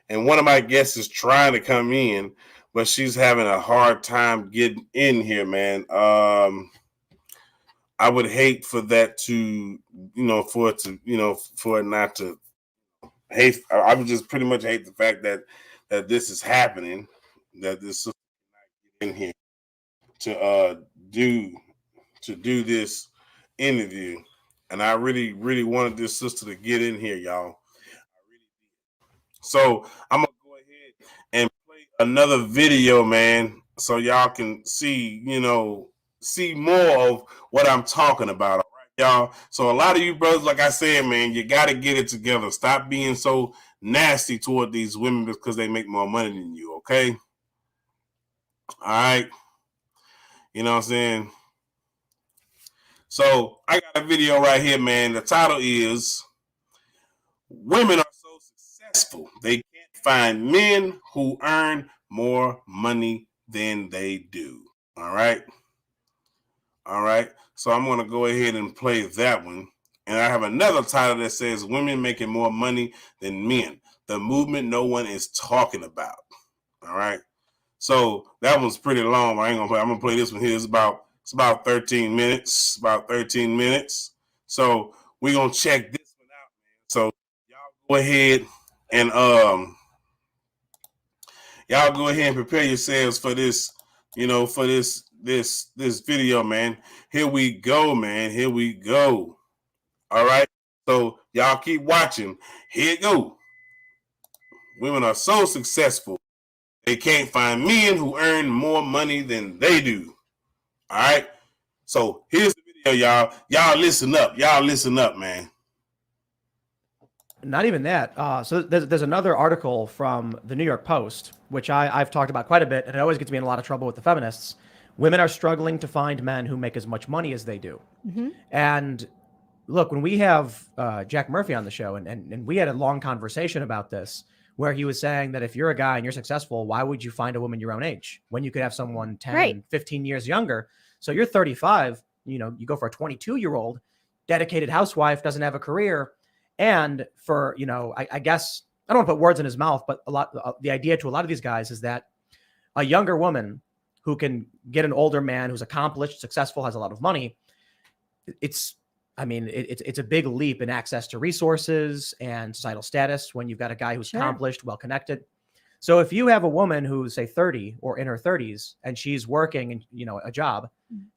And one of my guests is trying to come in, but she's having a hard time getting in here, man. I would hate for that to, for it not to hate. I would just pretty much hate the fact that this is happening, that this sister cannot get in here to do this interview. And I really, really wanted this sister to get in here, y'all. So I'm gonna go ahead and play another video, man, so y'all can see more of what I'm talking about. All right, y'all. So a lot of you brothers, like I said, man, you got to get it together. Stop being so nasty toward these women because they make more money than you. Okay. All right. You know what I'm saying? So I got a video right here, man. The title is "Women Are So Successful They Can't Find Men Who Earn More Money Than They Do." All right. All right. So I'm going to go ahead and play that one. And I have another title that says "Women Making More Money Than Men. The Movement No One Is Talking About." All right. So that one's pretty long. I'm gonna play this one here. It's about 13 minutes. About 13 minutes. So we're gonna check this one out, man. So y'all go ahead and prepare yourselves for this, for this video, man. Here we go, man. Here we go. All right. So y'all keep watching. Here it go. Women are so successful they can't find men who earn more money than they do. All right. So here's the video, y'all. Y'all listen up. Y'all listen up, man. Not even that. So there's another article from the New York Post, which I've talked about quite a bit, and it always gets me in a lot of trouble with the feminists. Women are struggling to find men who make as much money as they do. Mm-hmm. And look, when we have Jack Murphy on the show, and we had a long conversation about this, where he was saying that if you're a guy and you're successful, why would you find a woman your own age when you could have someone 10, 15 years younger? So you're 35, you go for a 22-year-old, dedicated housewife, doesn't have a career. And for, I guess, I don't want to put words in his mouth, but the idea to a lot of these guys is that a younger woman who can get an older man who's accomplished, successful, has a lot of money, it's a big leap in access to resources and societal status when you've got a guy who's accomplished, well-connected. So if you have a woman who's, say, 30 or in her 30s, and she's working in, a job,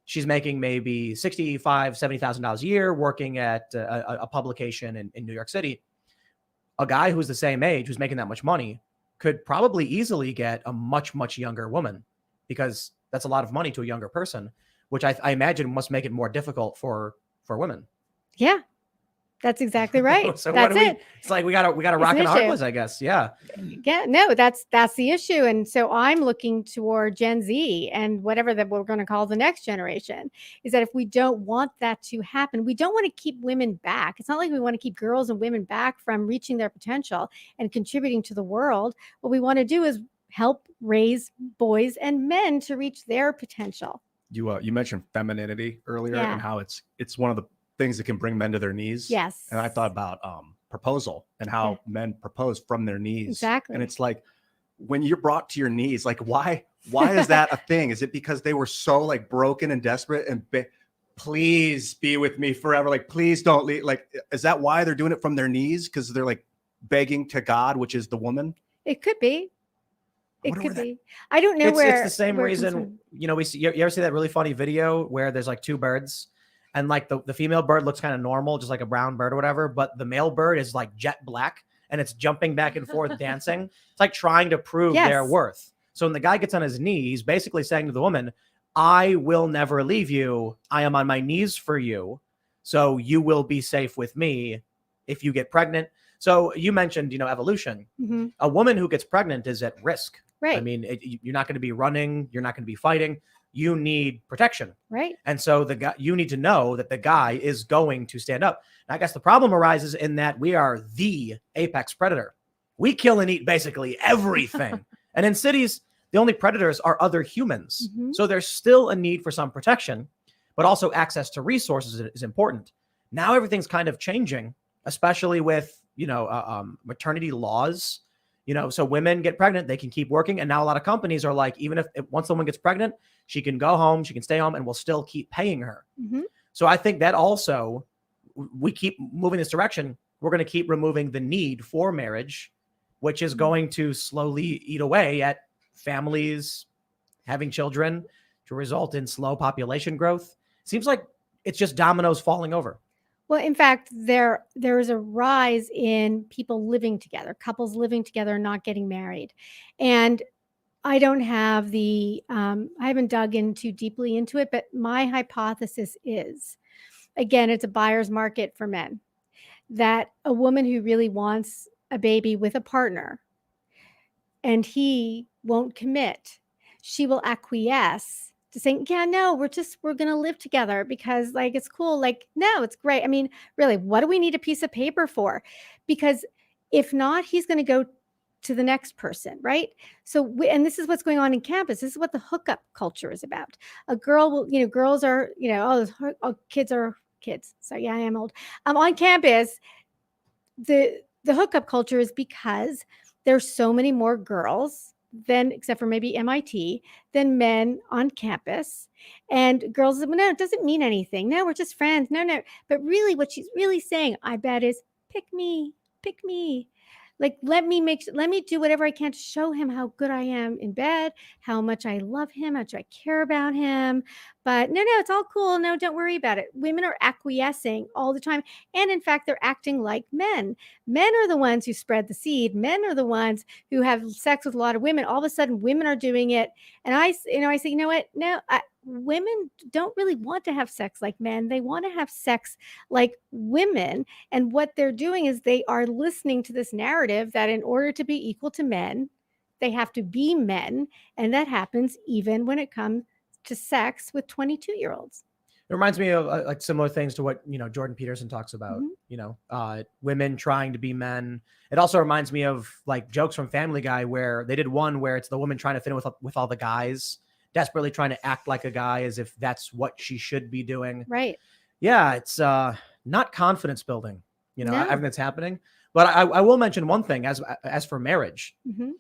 she's making maybe $65,000, $70,000 a year working at a publication in New York City, a guy who's the same age, who's making that much money, could probably easily get a much, much younger woman, because that's a lot of money to a younger person, which I imagine must make it more difficult for women. Yeah. That's exactly right. So That's what do it. it's like we gotta rock an and hard issue. was, I guess. Yeah. Yeah, no, that's the issue. And so I'm looking toward Gen Z and whatever that we're going to call the next generation, is that if we don't want that to happen, we don't want to keep women back. It's not like we want to keep girls and women back from reaching their potential and contributing to the world. What we want to do is help raise boys and men to reach their potential. You mentioned femininity earlier Yeah. and how it's one of the things that can bring men to their knees. Yes. And I thought about proposal and how men propose from their knees. Exactly. And it's like when you're brought to your knees, like why is that a thing? Is it because they were so like broken and desperate and please be with me forever? Like, please don't leave. Like, is that why they're doing it from their knees? Because they're like begging to God, which is the woman. It could be. It wonder could where be. I don't know It's where. the same where it comes reason, from. you know, we see, you ever see that really funny video where there's like two birds and like the female bird looks kind of normal, just like a brown bird or whatever, but the male bird is like jet black and it's jumping back and forth dancing. It's like trying to prove their Yes. worth. So when the guy gets on his knee, he's basically saying to the woman, I will never leave you. I am on my knees for you. So you will be safe with me if you get pregnant. So you mentioned, you know, evolution. Mhm. A woman who gets pregnant is at risk. Right. I mean, you're not going to be running. You're not going to be fighting. You need protection. Right. And so the guy, you need to know that the guy is going to stand up. And I guess the problem arises in that we are the apex predator. We kill and eat basically everything. And in cities, the only predators are other humans. Mhm. So there's still a need for some protection, but also access to resources is important. Now everything's kind of changing, especially with, you know, maternity laws. You know, so women get pregnant, they can keep working. And now a lot of companies are like, even if once someone gets pregnant, she can go home, she can stay home, and we'll still keep paying her. Mhm. So I think that also, we keep moving this direction. We're going to keep removing the need for marriage, which is going to slowly eat away at families having children to result in slow population growth. Seems like it's just dominoes falling over. Well, in fact, there is a rise in people living together, couples living together and not getting married. And I don't have I haven't dug in too deeply into it, but my hypothesis is, again, it's a buyer's market for men, that a woman who really wants a baby with a partner and he won't commit, she will acquiesce to saying, yeah, no, we're going to live together because like, it's cool. Like, no, it's great. I mean, really, what do we need a piece of paper for? Because if not, he's going to go to the next person, right? So, and this is what's going on in campus. This is what the hookup culture is about. A girl will, you know, girls are, you know, kids are kids. So yeah, I am old. On campus, the hookup culture is because there's so many more girls than, except for maybe MIT, than men on campus. And girls, no, it doesn't mean anything. No, we're just friends. No. But really what she's really saying, I bet, is pick me. Like, let me do whatever I can to show him how good I am in bed, how much I love him, how much I care about him. But no, it's all cool. No, don't worry about it. Women are acquiescing all the time. And in fact, they're acting like men. Men are the ones who spread the seed. Men are the ones who have sex with a lot of women. All of a sudden, women are doing it. And I say, you know what? No, women don't really want to have sex like men. They want to have sex like women. And what they're doing is they are listening to this narrative that in order to be equal to men, they have to be men. And that happens even when it comes to sex with 22-year-olds. It reminds me of like similar things to what, you know, Jordan Peterson talks about, you know, women trying to be men. It also reminds me of like jokes from Family Guy where they did one where it's the woman trying to fit in with all the guys, desperately trying to act like a guy as if that's what she should be doing. Right. Yeah, it's not confidence building, you know, No. everything that's happening. But I will mention one thing as for marriage. Mm-hmm.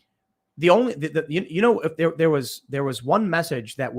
The only, you know, if there was one message that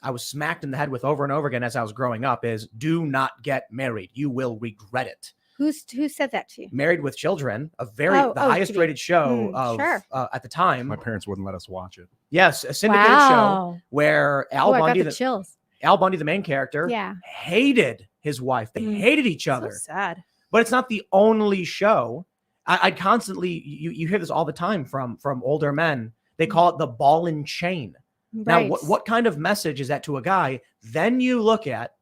I was smacked in the head with over and over again as I was growing up is do not get married. You will regret it. Who said that to you? Married with Children, the highest rated show sure. at the time. My parents wouldn't let us watch it. Yes, a syndicated Wow. show where Al I got Bundy, the chills. Al Bundy, the main character, Yeah. hated his wife. They hated each other. So sad. But it's not the only show. I constantly, you hear this all the time from older men. They call it the ball and chain. Right. Now, what kind of message is that to a guy? Then you look at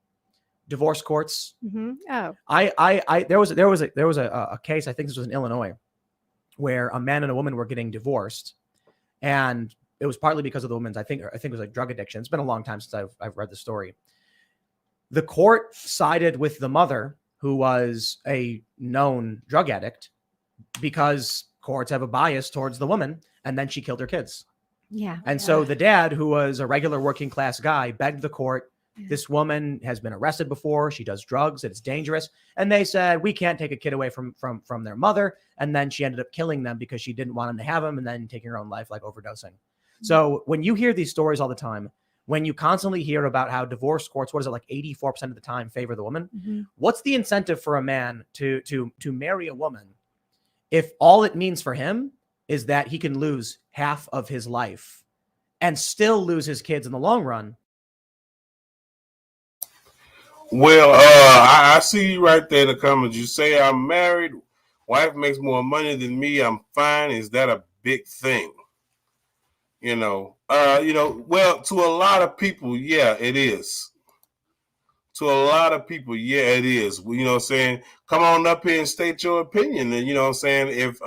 divorce courts. Oh, There was a case, I think this was in Illinois, where a man and a woman were getting divorced, and it was partly because of the woman's, I think it was like drug addiction. It's been a long time since I've read the story. The court sided with the mother, who was a known drug addict, because courts have a bias towards the woman, and then she killed her kids. yeah. And so the dad, who was a regular working class guy, begged the court, this woman has been arrested before, she does drugs, it's dangerous. And they said, we can't take a kid away from their mother. And then she ended up killing them because she didn't want him to have him, and then taking her own life, like overdosing. So when you hear these stories all the time, when you constantly hear about how divorce courts, what is it, like 84% of the time favor the woman? What's the incentive for a man to marry a woman if all it means for him is that he can lose half of his life and still lose his kids in the long run? Well, I see you right there in the comments. You say I'm married, wife makes more money than me, I'm fine. Is that a big thing? Well, to a lot of people, yeah, it is. To a lot of people, yeah, it is. You know what I'm saying? Come on up here and state your opinion. And you know what I'm saying? If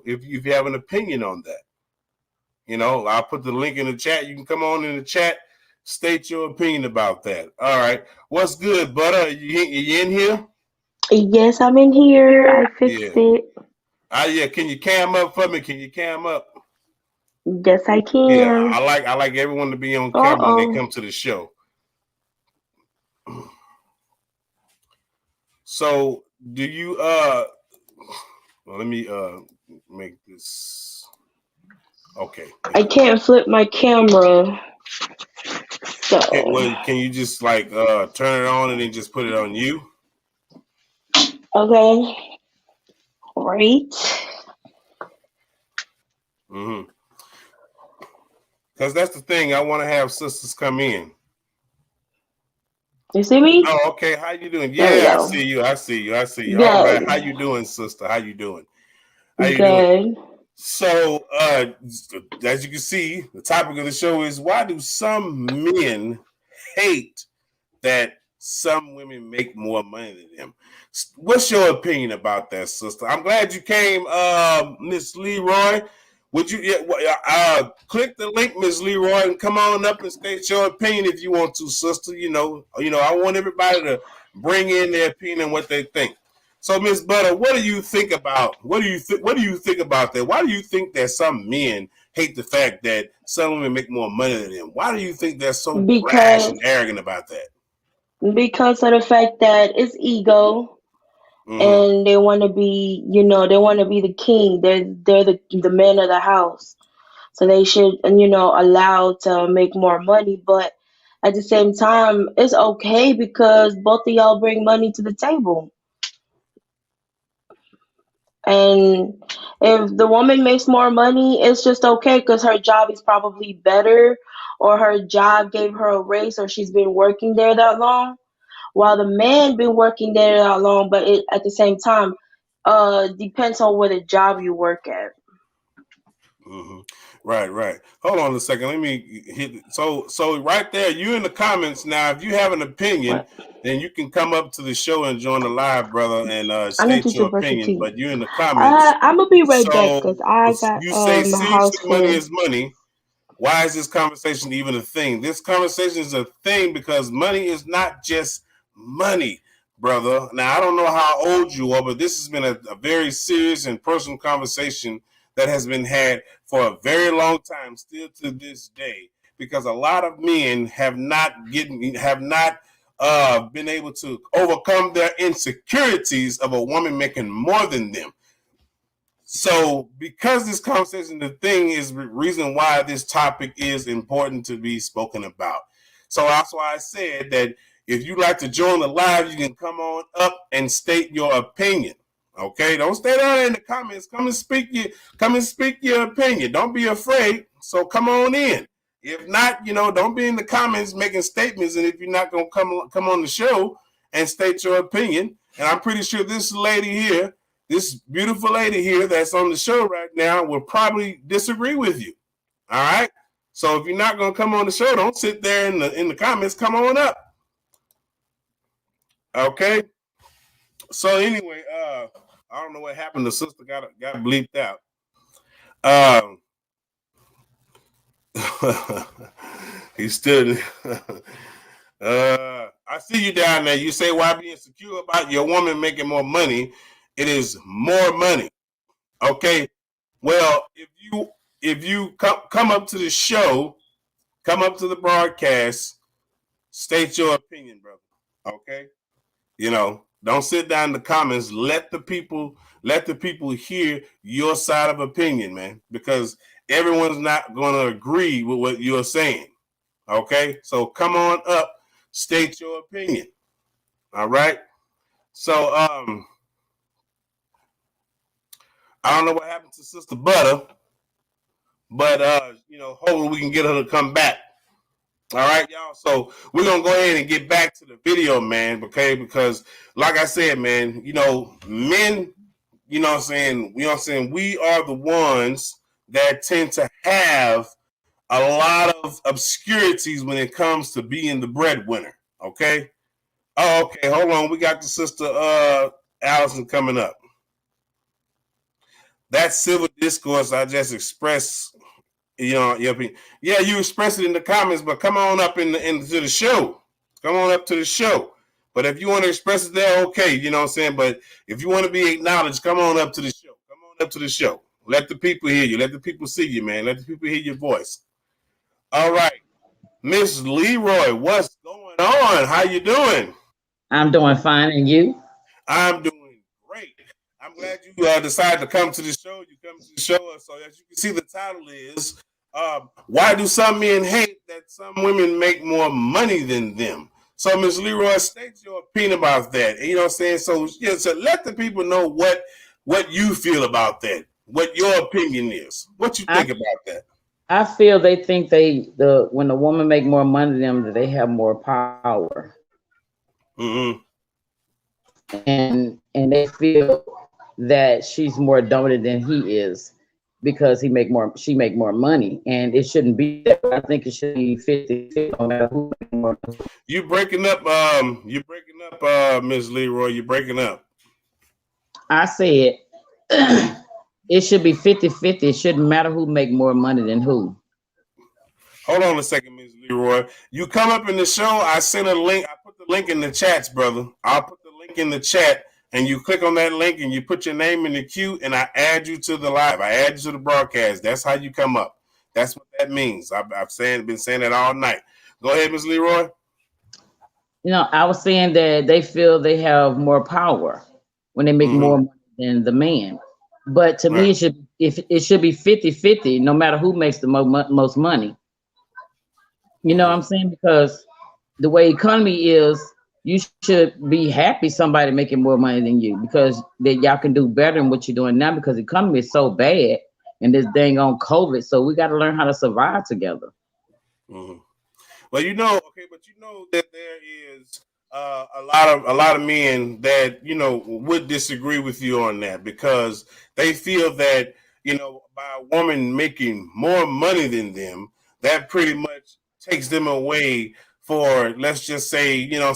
if you have an opinion on that. I'll put the link in the chat. You can come on in the chat, state your opinion about that. All right. What's good, Butta? You in here? Yes, I'm in here. I fixed it. Yeah. Can you cam up for me? Can you cam up? Yes, I can. Yeah, I like everyone to be on camera when they come to the show. So do you let me make this okay. I can't flip my camera. So okay, well, can you just like turn it on and then just put it on you? Okay. Great. Because that's the thing. I want to have sisters come in. You see me? Oh, okay. How you doing? Yeah, I see you. Good. All right. How you doing, sister? How you doing? Good. So, as you can see, the topic of the show is, why do some men hate that some women make more money than them? What's your opinion about that, sister? I'm glad you came, Miss Leroy. Would you click the link, Miss Leroy, and come on up and state your opinion if you want to, sister? I want everybody to bring in their opinion and what they think. So, Miss Butta, what do you think about? What do you think about that? Why do you think that some men hate the fact that some women make more money than them? Why do you think they're so brash and arrogant about that? Because of the fact that it's ego. And they want to be, they want to be the king. They're the man of the house, so they should, allow to make more money. But at the same time, it's okay because both of y'all bring money to the table. And if the woman makes more money, it's just okay because her job is probably better, or her job gave her a raise, or she's been working there that long. While the man been working there that long, but at the same time, depends on what the job you work at. Right. Hold on a second. Let me hit. So right there, you in the comments now. If you have an opinion, then you can come up to the show and join the live, brother, and state your opinion. But you're in the comments. I'm gonna be right back because I got you say house seriously, money is money. Why is this conversation even a thing? This conversation is a thing because money is not just money, brother. Now, I don't know how old you are, but this has been a very serious and personal conversation that has been had for a very long time, still to this day, because a lot of men have not been able to overcome their insecurities of a woman making more than them. So, because this conversation, the thing is the reason why this topic is important to be spoken about. So that's why I said that if you'd like to join the live, you can come on up and state your opinion. Okay, don't stay down in the comments. Come and speak your opinion. Don't be afraid. So come on in. If not, don't be in the comments making statements. And if you're not gonna come on the show and state your opinion, and I'm pretty sure this lady here, this beautiful lady here that's on the show right now, will probably disagree with you. All right. So if you're not gonna come on the show, don't sit there in the comments. Come on up. Okay. So anyway, I don't know what happened. The sister got bleeped out. He stood. I see you down there. You say why be insecure about your woman making more money? It is more money. Okay. Well, if you come up to the show, come up to the broadcast, state your opinion, brother. Okay. Don't sit down in the comments. Let the people hear your side of opinion, man, because everyone's not going to agree with what you're saying. Okay, so come on up, state your opinion. All right. So I don't know what happened to Sister Butta, but hopefully we can get her to come back. All right, y'all. So we're gonna go ahead and get back to the video, man. Okay, because like I said, man, men, what I'm saying, we are the ones that tend to have a lot of obscurities when it comes to being the breadwinner. Okay. Oh, okay. Hold on. We got the Sister Allison coming up. That civil discourse I just expressed, your opinion. Yeah, you express it in the comments, but come on up into the show. Come on up to the show. But if you want to express it there, okay, you know what I'm saying? But if you want to be acknowledged, come on up to the show. Come on up to the show. Let the people hear you. Let the people see you, man. Let the people hear your voice. All right. Miss Leroy, what's going on? How you doing? I'm doing fine, and you? I'm doing great. I'm glad you decided to come to the show. You come to the show, so as you can see, the title is "Why Do Some Men Hate That Some Women Make More Money Than Them?" So, Miss Leroy, state your opinion about that. You know what I'm saying? So, yeah, so let the people know what you feel about that. What your opinion is. What you think about that? I feel they think when a woman make more money than them, that they have more power. Mm-hmm. And they feel that she's more dominant than he is because she make more money, and it shouldn't be that. I think it should be 50-50 no matter who makes more money. You breaking up, Ms. Leroy, you're breaking up. I said it should be 50-50. It shouldn't matter who make more money than who. Hold on a second, Ms. Leroy. You come up in the show, I sent a link. I put the link in the chats, brother. I'll put the link in the chat, and you click on that link, and you put your name in the queue, and I add you to the live. I add you to the broadcast. That's how you come up. That's what that means. I've been saying that all night. Go ahead, Ms. Leroy. I was saying that they feel they have more power when they make more money than the man. But to me, it should be 50-50, no matter who makes the most money. You know what I'm saying? Because the way economy is, you should be happy somebody making more money than you, because y'all can do better than what you're doing now, because the economy is so bad and this dang on COVID. So we got to learn how to survive together. Mm-hmm. Well, but that there is a lot of men that would disagree with you on that, because they feel that by a woman making more money than them, that pretty much takes them away for, let's just say, inner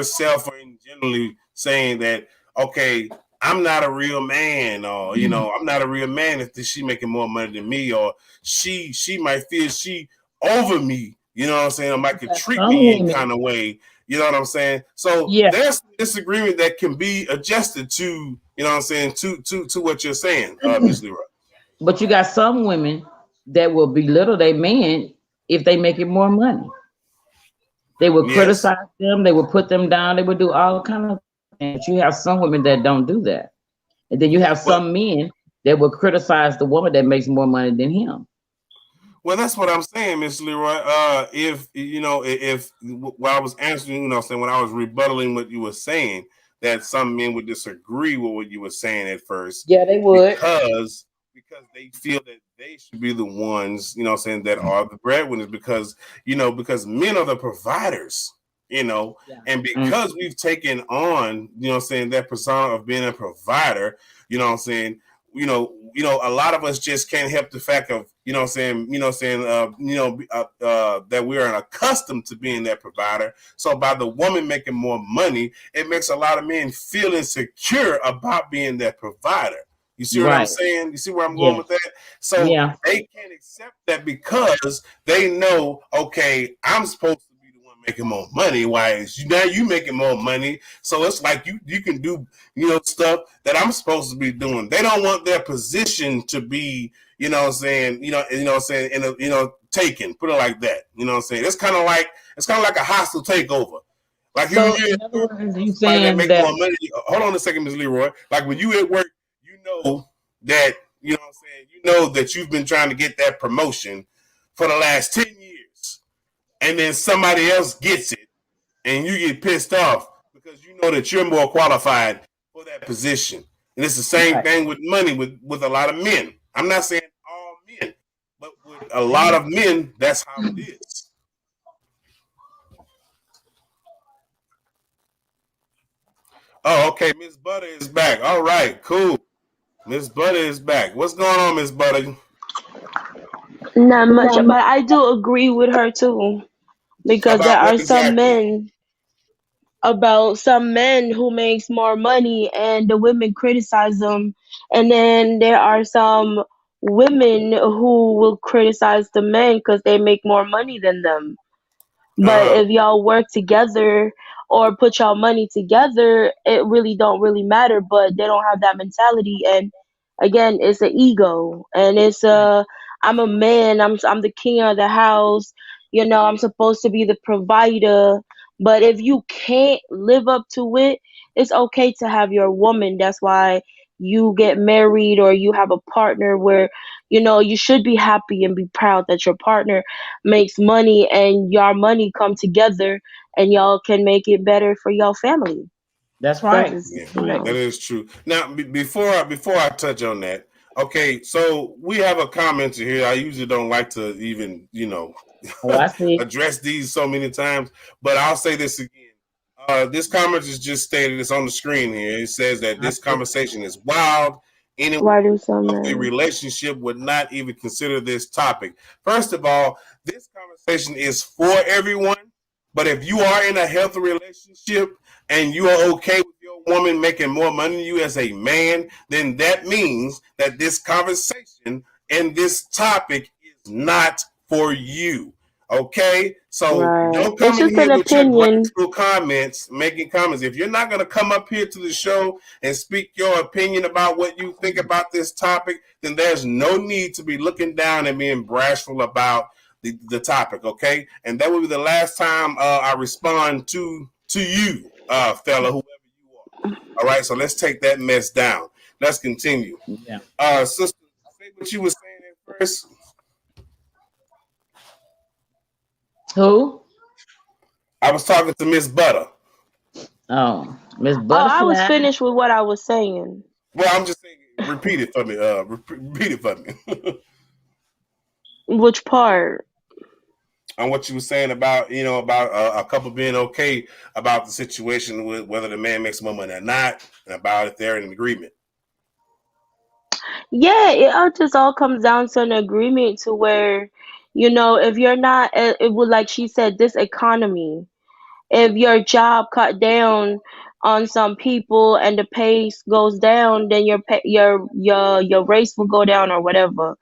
self, or in generally saying that, okay, I'm not a real man, or I'm not a real man if she making more money than me, or she might feel she over me, you know what I'm saying, or might could treat me in kind of way, you know what I'm saying? So there's disagreement that can be adjusted to, you know what I'm saying, to what you're saying, Ms. Leroy. But you got some women that will belittle their man if they make it more money. They will criticize them, they will put them down, they would do all kind of things. But you have some women that don't do that. And then you have some men that will criticize the woman that makes more money than him. Well, that's what I'm saying, Miss Leroy. If while I was answering, when I was rebuttaling what you were saying, that some men would disagree with what you were saying at first. Yeah, they would. Because they feel that they should be the ones, that are the breadwinners, because men are the providers, and because we've taken on, that persona of being a provider, a lot of us just can't help the fact of, that we are accustomed to being that provider. So by the woman making more money, it makes a lot of men feel insecure about being that provider. You see what I'm saying? You see where I'm going with that? So they can't accept that because they know, okay, I'm supposed to be the one making more money. Why is now you making more money? So it's like you can do stuff that I'm supposed to be doing. They don't want their position to be, taken. Put it like that. You know what I'm saying? It's kind of like a hostile takeover. Like So you in other words, you that saying make that more money. Hold on a second, Ms. Leroy. Like when you at work, that that you've been trying to get that promotion for the last 10 years, and then somebody else gets it, and you get pissed off because you know that you're more qualified for that position. And it's the same thing with money with a lot of men. I'm not saying all men, but with a lot of men, that's how it is. Oh, okay. Miss Butta is back. All right, cool. Miss Butta is back. What's going on, Miss Butta? Not much, but I do agree with her too, because there About what are exactly? some men who makes more money and the women criticize them, and then there are some women who will criticize the men because they make more money than them. But if y'all work together or put y'all money together, it really don't really matter. But they don't have that mentality, and again, it's an ego, and it's I'm a man. I'm the king of the house. I'm supposed to be the provider. But if you can't live up to it, it's okay to have your woman. That's why you get married or you have a partner where you should be happy and be proud that your partner makes money and your money come together and y'all can make it better for your family. That's That's right. just, That is true. Now, before I touch on that, okay, so we have a commenter here. I usually don't like to even I see. address these so many times, but I'll say this again. This comment is just stated. It's on the screen here. It says that this conversation is wild. Anyone why do some in a men? relationship would not even consider this topic. First of all, this conversation is for everyone. But if you are in a healthy relationship and you are okay with your woman making more money than you as a man, then that means that this conversation and this topic is not for you. Okay? So Right. don't It's come in just an here with your opinion. graceful comments, making comments. If you're not going to come up here to the show and speak your opinion about what you think about this topic, then there's no need to be looking down and being bashful about the topic, okay? And that will be the last time I respond to you, fella, whoever you are. All right, so let's take that mess down. Let's continue. Yeah. Sister, say what you were saying at first. Who? I was talking to Miss Butta. Oh, Miss Oh, I was Butterfly. finished with what I was saying. Well, I'm just saying, repeat it for me. Repeat it for me. Which part? On what you were saying about a couple being okay about the situation with whether the man makes more money or not, and about if they're in agreement. Yeah, it all just all comes down to an agreement to where, if you're not, it would, like she said, this economy. If your job cut down on some people and the pace goes down, then your race will go down or whatever.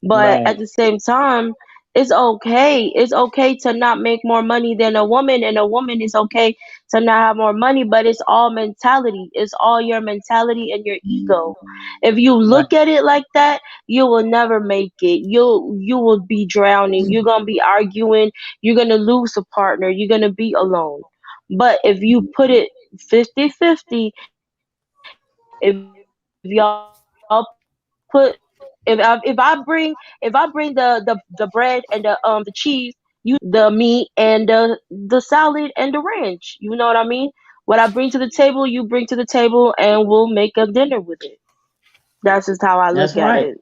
But Right. at the same time, it's okay. It's okay to not make more money than a woman, and a woman is okay to not have more money, but it's all mentality. It's all your mentality and your ego. If you Right. look at it like that, you will never make it. You will be drowning. You're gonna be arguing. You're gonna lose a partner. You're gonna be alone. But if you put it 50-50, if y'all put if I bring the bread and the cheese, you bring the meat and the salad and the ranch. You know what I mean? What I bring to the table, you bring to the table, and we'll make a dinner with it. That's just how I That's look at right. it.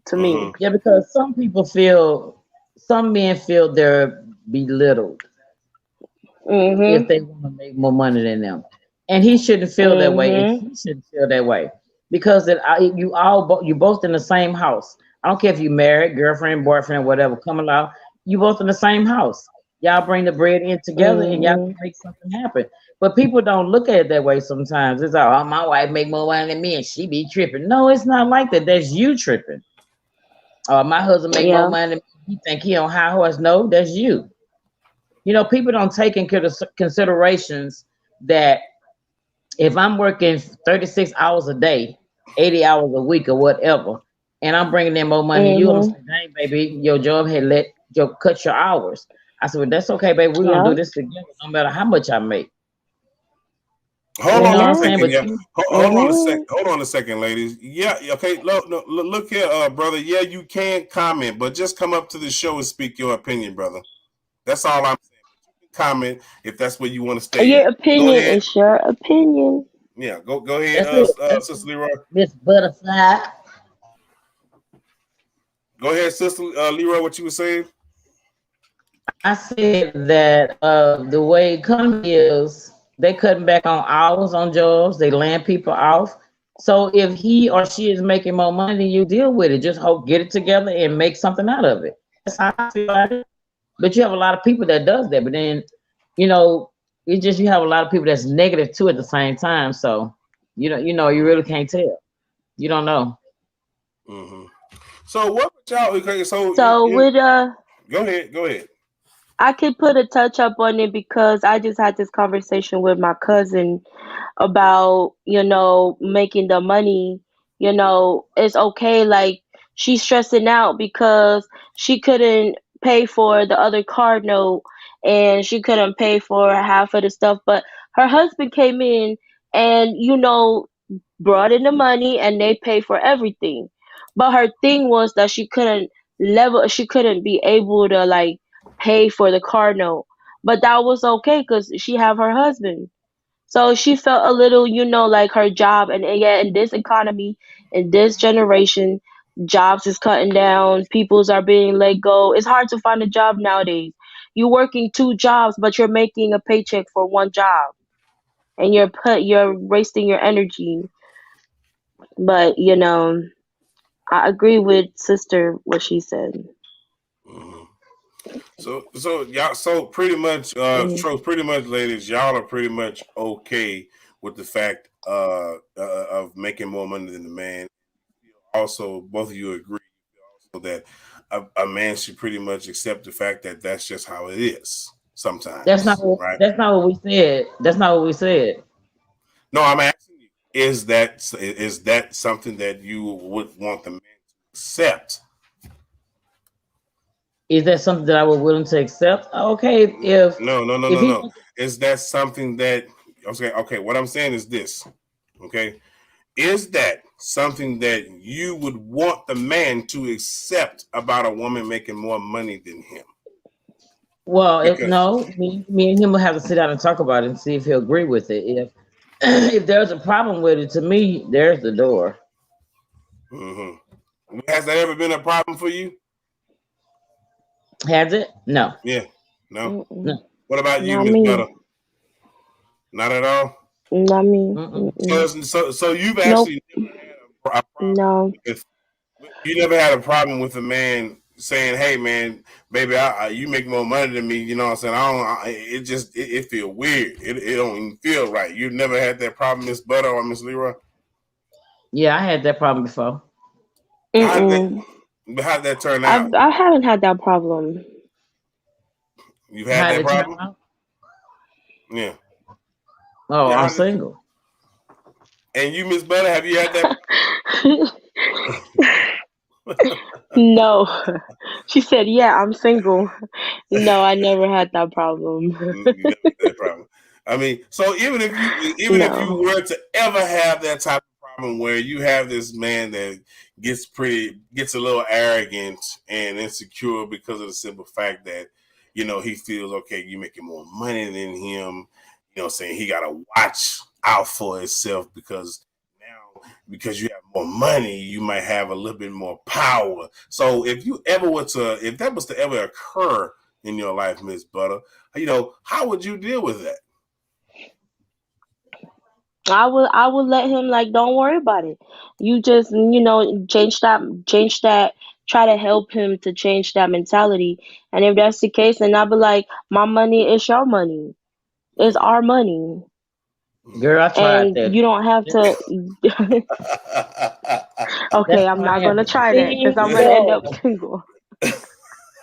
To Mm-hmm. me. Yeah, because some men feel they're belittled if Mhm. they want to make more money than them. And he shouldn't feel that way, and Mhm. she shouldn't feel that way. because you both in the same house. I don't care if you married, girlfriend, boyfriend, whatever, coming out, you both in the same house. Y'all bring the bread in together and y'all can make something happen. But people don't look at it that way sometimes. It's like, oh, my wife make more money than me and she be tripping. No, it's not like that. That's you tripping. My husband make more money than me. He think he on high horse. No, that's you. You know, people don't take into considerations that if I'm working 36 hours a day, 80 hours a week or whatever, and I'm bringing in more money than you, I'm saying, dang, baby, your job had cut your hours. I said, well, that's okay, baby. We're going to do this together no matter how much I make. Hold You know on what a I'm saying? second, But yeah. Hold on a second, ladies. Yeah, okay. Look here, brother. Yeah, you can comment, but just come up to the show and speak your opinion, brother. That's all I'm saying. But you can comment if that's where you want to stay. Your Go opinion ahead. is your opinion. Yeah, go ahead, that's it. Sister Leroy. Miss Butterfly. Go ahead, Sister Leroy. What you were saying? I said that the way economy is, they cutting back on hours on jobs. They laying people off. So if he or she is making more money, you deal with it. Just hope get it together and make something out of it. That's how I feel about it. But you have a lot of people that does that. But then, you know, it's just you have a lot of people that's negative too at the same time. So you really can't tell. You don't know. Mm-hmm. So what would y'all? Okay, so With go ahead. I could put a touch up on it because I just had this conversation with my cousin about, making the money. It's okay. Like, she's stressing out because she couldn't pay for the other car note and she couldn't pay for half of the stuff. But her husband came in and, brought in the money and they paid for everything. But her thing was that she couldn't be able to like pay for the car note. But that was okay because she have her husband. So she felt a little, like her job, and yeah, in this economy, in this generation, jobs is cutting down, peoples are being let go. It's hard to find a job nowadays. You're working two jobs, but you're making a paycheck for one job, and you're wasting your energy. But I agree with sister what she said. Mm-hmm. So y'all, pretty much, ladies, y'all are pretty much okay with the fact of making more money than the man. Also, both of you agree also that a man should pretty much accept the fact that that's just how it is sometimes. That's not right. That's not what we said. That's not what we said. No, I'm asking you: is that something that you would want the man to accept? Is that something that I was willing to accept? Okay, if No. Is that something that okay? What I'm saying is this. Okay, is that something that you would want the man to accept about a woman making more money than him? Well, me and him will have to sit down and talk about it and see if he'll agree with it. If if there's a problem with it, to me, there's the door. Mm-hmm. Has that ever been a problem for you? Has it? No. Yeah. No. No. What about you, Not Miss me. Butta? Not at all. Not me. So you've actually never had a problem No. with. You never had a problem with a man saying, "Hey, man, baby, you make more money than me." You know what I'm saying? It feel weird. It don't even feel right. You've never had that problem, Miss Butta or Miss Leroy? Yeah, I had that problem before. How did that turn out? I haven't had that problem. You've had How that did it turn problem? out? Yeah. Oh, Yeah, I'm single. And you, Miss Butta, have you had that? No. She said, "Yeah, I'm single." No, I never had that problem. You never had that problem. I mean, so even if you No. were to ever have that type of problem where you have this man that gets a little arrogant and insecure because of the simple fact that he feels okay, you making more money than him, saying he got to watch out for himself because you have more money, you might have a little bit more power. So if that was to ever occur in your life, Miss Butta, how would you deal with that? I would let him, like, don't worry about it. You just, change that, try to help him to change that mentality. And if that's the case, then I'll be like, my money is your money. It's our money. Girl, I tried And that. you don't have to. Okay, That's I'm why not I am gonna try that because I'm gonna end up single.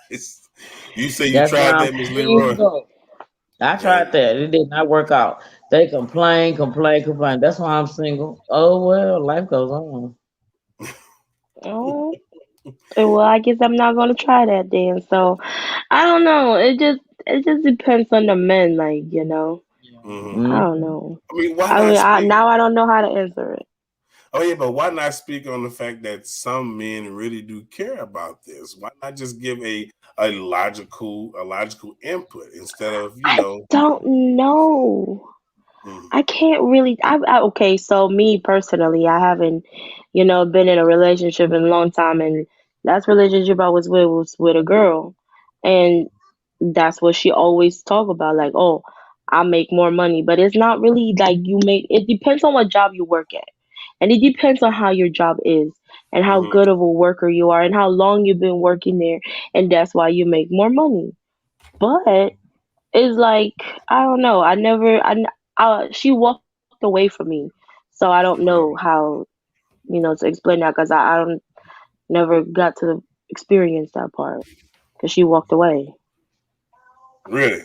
single. You say you That's why tried I'm that, Miss Leroy? single. I tried that. It did not work out. They complain. That's why I'm single. Oh well, life goes on. Oh, well, I guess I'm not gonna try that then. So I don't know. It just depends on the men, like, I don't know. I mean, why not Now speak? I don't know how to answer it. Oh yeah, but why not speak on the fact that some men really do care about this? Why not just give a logical input instead of I don't know. I can't really. Okay, so me personally, I haven't, been in a relationship in a long time, and last relationship I was with a girl, and that's what she always talk about, like, oh, I make more money, but it's not really like you make. It depends on what job you work at, and it depends on how your job is, and how good of a worker you are, and how long you've been working there, and that's why you make more money. But it's like, I don't know. She walked away from me, so I don't know how to explain that because I don't never got to experience that part because she walked away. really.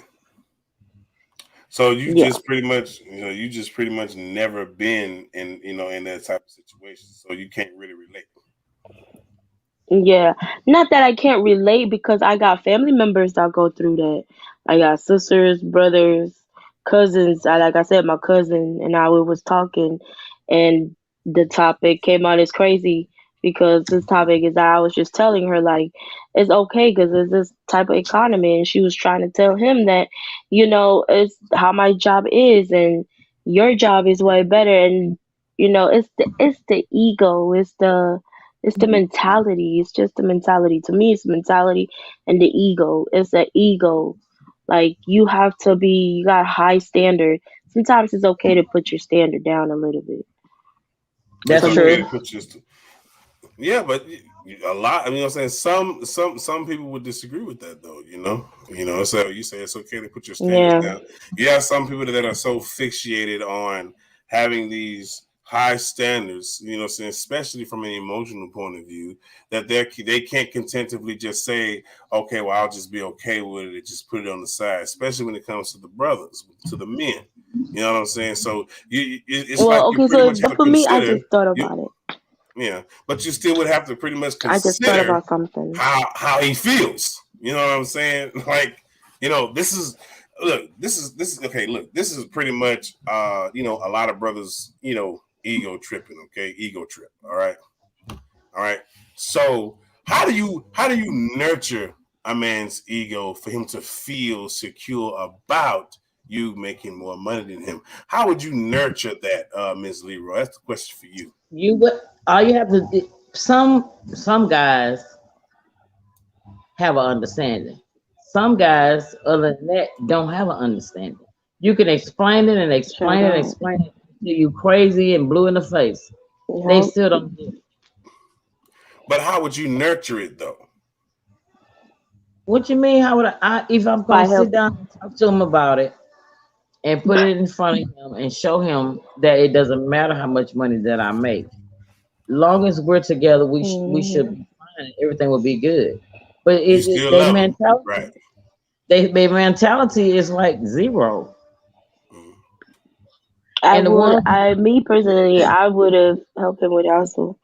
So Yeah. you just pretty much never been in that type of situation, so you can't really relate. Yeah, not that I can't relate because I got family members that go through that. I got sisters, brothers, cousins. Like I said, my cousin and I we was talking, and the topic came out as crazy because this topic is that I was just telling her, like, it's okay because it's this type of economy, and she was trying to tell him that it's how my job is, and your job is way better, and it's the ego, it's the mentality. It's just the mentality. To me, it's the mentality and the ego. It's the ego. Like, you got high standard. Sometimes it's okay to put your standard down a little bit. It's That's For okay to true. me. put your yeah, but a lot. I mean, I'm saying some people would disagree with that, though. So you say it's okay to put your standards Yeah. down. You have some people that are so fixated on having these high standards, saying, especially from an emotional point of view, that they can't contentively just say, okay, well, I'll just be okay with it and just put it on the side. Especially when it comes to the brothers, to the men. You know what I'm saying? So it's like Well, you okay, pretty so much have to for me, I consider just thought you. about it. Yeah, but you still would have to pretty much I just thought consider about something. how he feels. You know what I'm saying? Like, this is okay. Look, this is pretty much a lot of brothers, ego tripping. Okay, ego trip. All right. So how do you nurture a man's ego for him to feel secure about you making more money than him? How would you nurture that, Ms. Leroy? That's the question for you. You what? All you have to do. Some guys have an understanding. Some guys, other than that, don't have an understanding. You can explain it and Sure explain it and don't. explain it to you crazy and blue in the face. They Yep. still don't get it. But how would you nurture it though? What you mean? How would if I'm gonna By sit help. down and talk to him about it and put it in front of him and show him that it doesn't matter how much money that I make. Long as we're together, we should Hmm. be fine. Everything will be good. But You still their love him, mentality, right? their mentality is like zero. Mhm. And the one, Me personally, I would have helped him with also.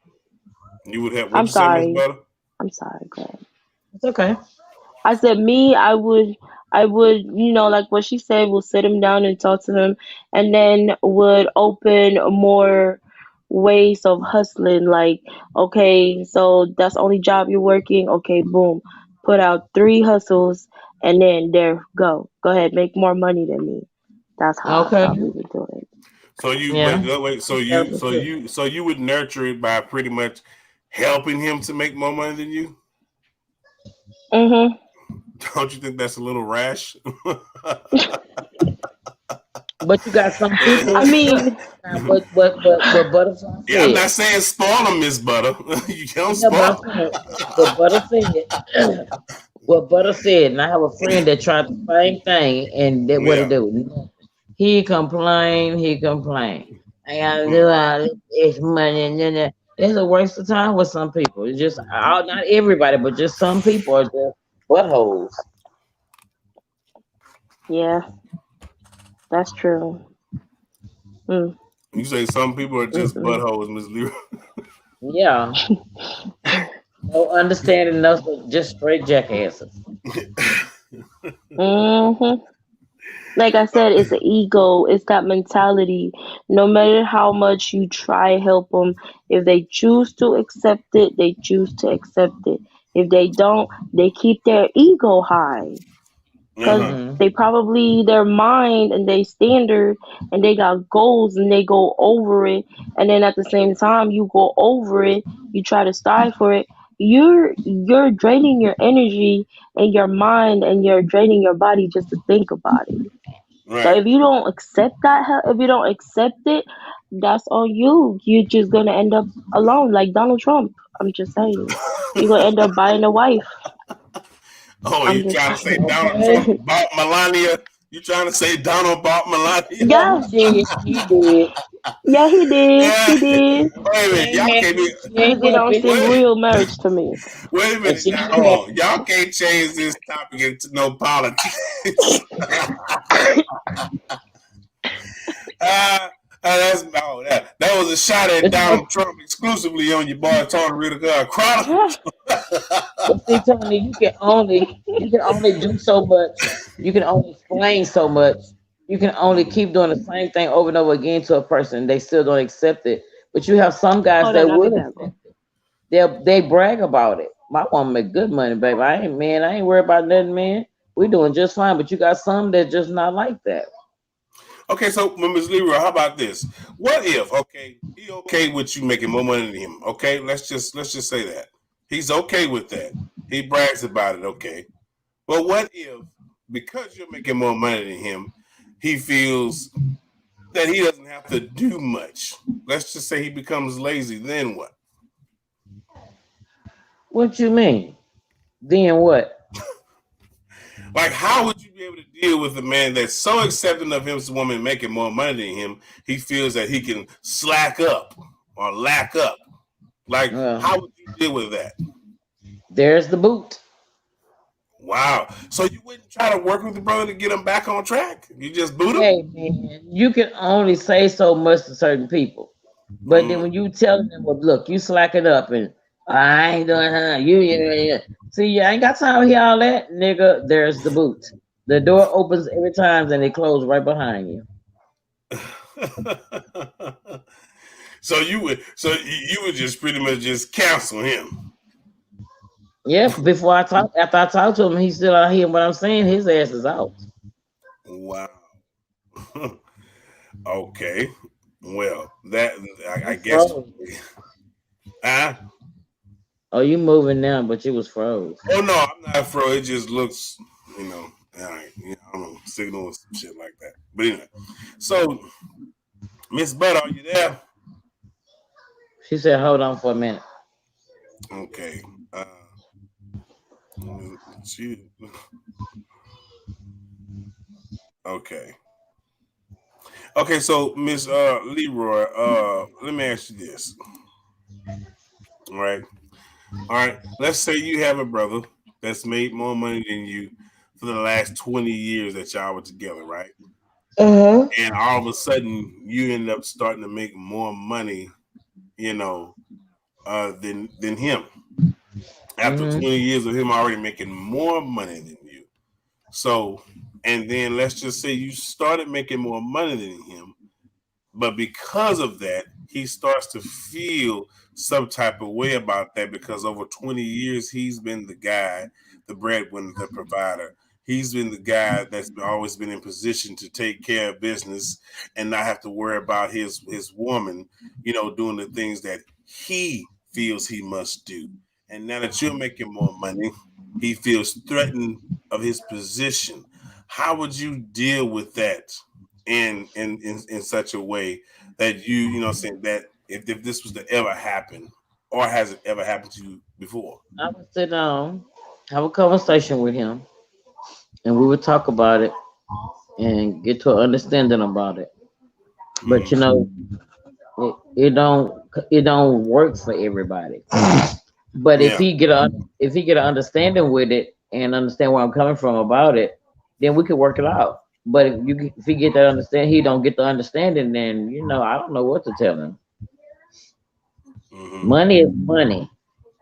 You would have. What'd I'm you say, Miss sorry. Butter? I'm sorry, Greg. it's okay. I said me, I would, like what she said, will sit him down and talk to him, and then would open more ways of hustling. Like, okay, so that's the only job you're working. Okay, boom, put out 3 hustles, and then there, go ahead, make more money than me. That's how I Okay. probably would do it. So you Yeah. wait. So That you was so it. you so you would nurture it by pretty much helping him to make more money than you. Mhm. Don't you think that's a little rash? But you got some people. I mean, what Butterfly Yeah, I'm said. not saying spoil them, Miss Butter. You can't No, but I'm spoil. saying what Butter said. What Butter said, and I have a friend that tried the same thing, and that what he Yeah. do? He complained. He complained. I gotta do all this money, and then it's a waste of time with some people. It's just not everybody, but just some people are just buttholes. yeah, that's true. Mm, You say some people are just mm-mm. buttholes, Miss Leroy. Yeah, no understanding, no, just straight jackasses. Mm-hmm. Like I said, it's an ego. It's that mentality. No matter how much you try help them, if they choose to accept it, they choose to accept it. If they don't, they keep their ego high. Because Mm-hmm. they probably their mind and they standard and they got goals and they go over it, and then at the same time you go over it, you try to strive for it, you're draining your energy and your mind, and you're draining your body just to think about it. So Right. if you don't accept that if you don't accept it, that's on you. You're just gonna end up alone like Donald Trump. I'm just saying, you're gonna end up buying a wife. Oh, I'm you just trying to say saying. Donald Trump bought Melania? You trying to say Donald bought Melania? Yeah, Yeah, he did. He did. yeah, he did. Yeah. He did. Wait a She minute, ain't y'all can't be. happy. She Cause ain't it don't happy. seem Wait, real marriage to me. wait a And minute. she Now, ain't hold on. happy. Y'all can't change this topic into no politics. uh, that was a shot at Donald Trump exclusively on your boy Tony Ritter Chronicles. But see, Tony, you can only do so much. You can only explain so much. You can only keep doing the same thing over and over again to a person. They still don't accept it. But you have some guys Hold on, that I'll be will back. accept it. They brag about it. My woman make good money, baby. I ain't worried about nothing, man. We doing just fine. But you got some that just not like that. Okay, so Ms. Leroy, how about this? What if, okay, he okay with you making more money than him? Okay, let's just say that he's okay with that. He brags about it. Okay, but what if because you're making more money than him, he feels that he doesn't have to do much? Let's just say he becomes lazy. Then what? What you mean? Then what? Like, how would you be able to deal with a man that's so accepting of his woman making more money than him, he feels that he can slack up or lack up? Like, Well, how would you deal with that? there's the boot. Wow. So you wouldn't try to work with the brother to get him back on track? You just boot him? Hey man, you can only say so much to certain people. But then when you telling them, well, look, you slacking up and I ain't doing you. See, I ain't got time to hear all that, nigga. There's the boot. The door opens every time and it closes right behind you. So you would just pretty much just cancel him. Yeah, after I talk to him, he's still out here. What I'm saying, his ass is out. Wow. Okay. Well, that I You guess. froze. Ah. Oh, you moving now, but you was froze. Oh no, I'm not fro. It just looks, all right. I don't know, signal or some shit like that. But anyway, so Miss Butta, are you there? She said, hold on for a minute. Okay. She. Okay. Okay. So Miss Leroy, let me ask you this. All right. All right. Let's say you have a brother that's made more money than you for the last 20 years that y'all were together, right? And all of a sudden you end up starting to make more money, than him. After 20 years of him already making more money than you. So, and then let's just say you started making more money than him, but because of that, he starts to feel some type of way about that because over 20 years, he's been the guy, the breadwinner, the provider. He's been the guy that's always been in position to take care of business and not have to worry about his woman, doing the things that he feels he must do. And now that you're making more money, he feels threatened of his position. How would you deal with that in such a way that you know what I'm saying, that if this was to ever happen, or has it ever happened to you before? I would sit down, have a conversation with him, and we would talk about it and get to an understanding about it. But you know, it don't work for everybody. But Yeah. if he get an understanding with it and understand where I'm coming from about it, then we could work it out. But if he get that understand, he don't get the understanding, then you know I don't know what to tell him. Money is money,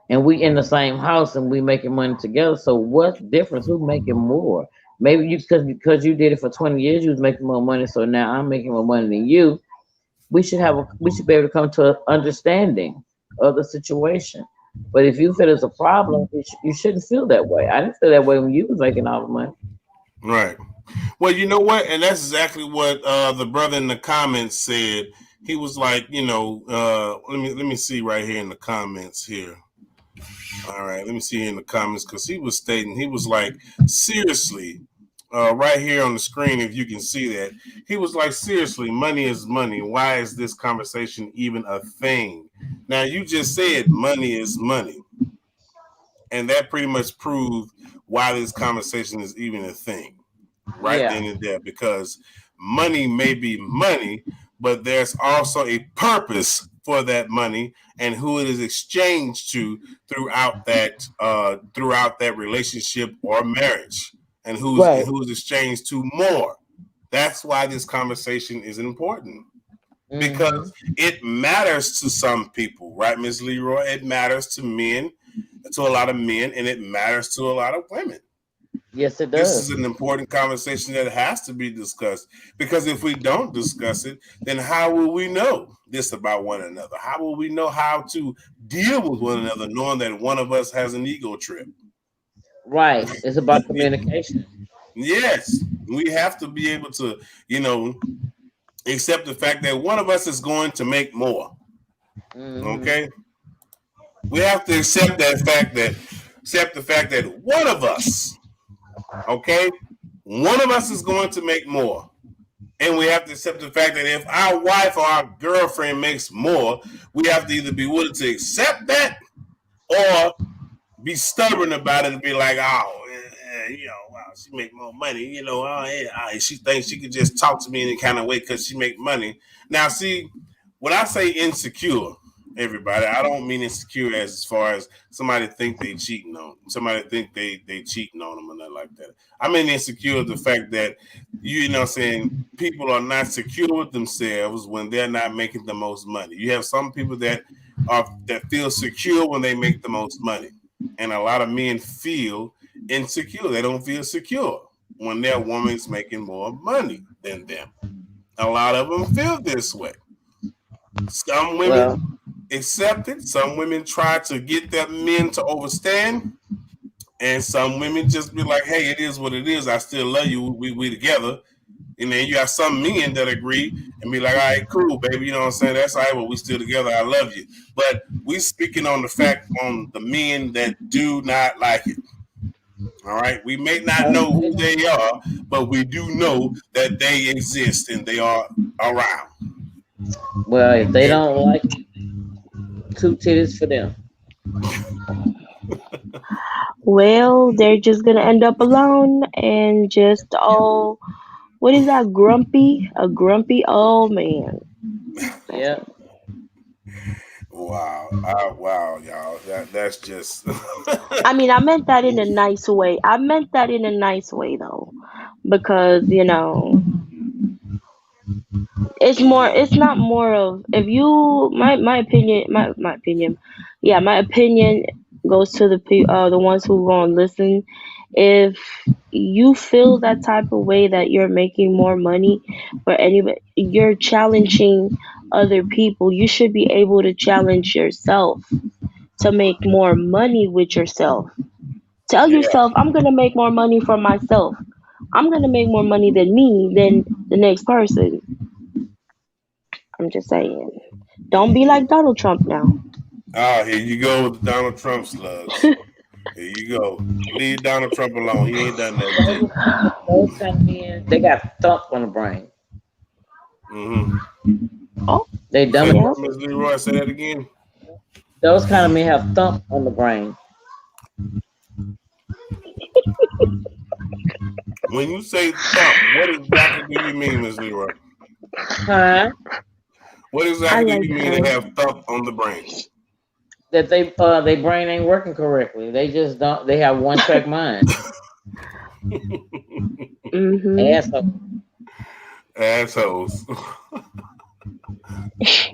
and we in the same house and we making money together. So what difference? Who's making more? Maybe you because you did it for 20 years, you was making more money. So now I'm making more money than you. We should be able to come to an understanding of the situation. But if you feel it's a problem, you shouldn't feel that way. I didn't feel that way when you was making all the money. Right. Well, you know what, and that's exactly what the brother in the comments said. He was like, you know, let me see right here in the comments here. All right, let me see in the comments, because he was stating, he was like, seriously, right here on the screen, if you can see that, he was like, seriously, money is money. Why is this conversation even a thing? Now, you just said money is money, and that pretty much proved why this conversation is even a thing, right then and there, because money may be money, but there's also a purpose for that money and who it is exchanged to throughout that relationship or marriage, and who's exchanged to more. That's why this conversation is important, because it matters to some people, right, Ms. Leroy? It matters to men, to a lot of men, and it matters to a lot of women. Yes, it does. This is an important conversation that has to be discussed, because if we don't discuss it, then how will we know this about one another? How will we know how to deal with one another, knowing that one of us has an ego trip? Right. It's about communication. Yes. We have to be able to, you know, accept the fact that one of us is going to make more. Okay? We have to accept the fact that one of us, okay, one of us is going to make more. And we have to accept the fact that if our wife or our girlfriend makes more, we have to either be willing to accept that or be stubborn about it and be like, you know, wow, she make more money, you know, she thinks she could just talk to me in any kind of way because she make money. Now, see, when I say insecure, everybody, I don't mean insecure as far as somebody think they cheating on them, somebody think they cheating on them or nothing like that. I mean insecure the fact that you know what I'm saying, people are not secure with themselves when they're not making the most money. You have some people that feel secure when they make the most money, and a lot of men feel insecure. They don't feel secure when their woman's making more money than them. A lot of them feel this way. Some women accept it. Some women try to get their men to overstand, and some women just be like, "Hey, it is what it is. I still love you. We together." And then you have some men that agree and be like, "All right, cool, baby. You know what I'm saying? That's all right. Well, we still together. I love you." But we speaking on the men that do not like it. All right. We may not know who they are, but we do know that they exist and they are around. Well, if they don't like it, two titties for them. Well, they're just gonna end up alone and just all, what is that, a grumpy old man. Yeah. Wow. Wow, y'all. That's just I mean, I meant that in a nice way. Though, because you know, it's not more of, if you, my opinion, yeah, my opinion goes to the ones who won't listen. If you feel that type of way, that you're making more money, for anybody, you're challenging other people, you should be able to challenge yourself to make more money with yourself. Tell yourself, I'm gonna make more money for myself. I'm gonna make more money than the next person. I'm just saying. Don't be like Donald Trump now. Oh, here you go with the Donald Trump slugs. Here you go. Leave Donald Trump alone. He ain't done nothing to you. Those kind of men, they got thump on the brain. Oh, They dumb. yeah. Ms. Leroy, say that again. Those kind of men have thump on the brain. When you say thump, what exactly do you mean, Ms. Leroy? Huh? What I exactly like do you mean her. to have thump on the brain? That they brain ain't working correctly. They just don't. They have one track mind. Asshole. Assholes.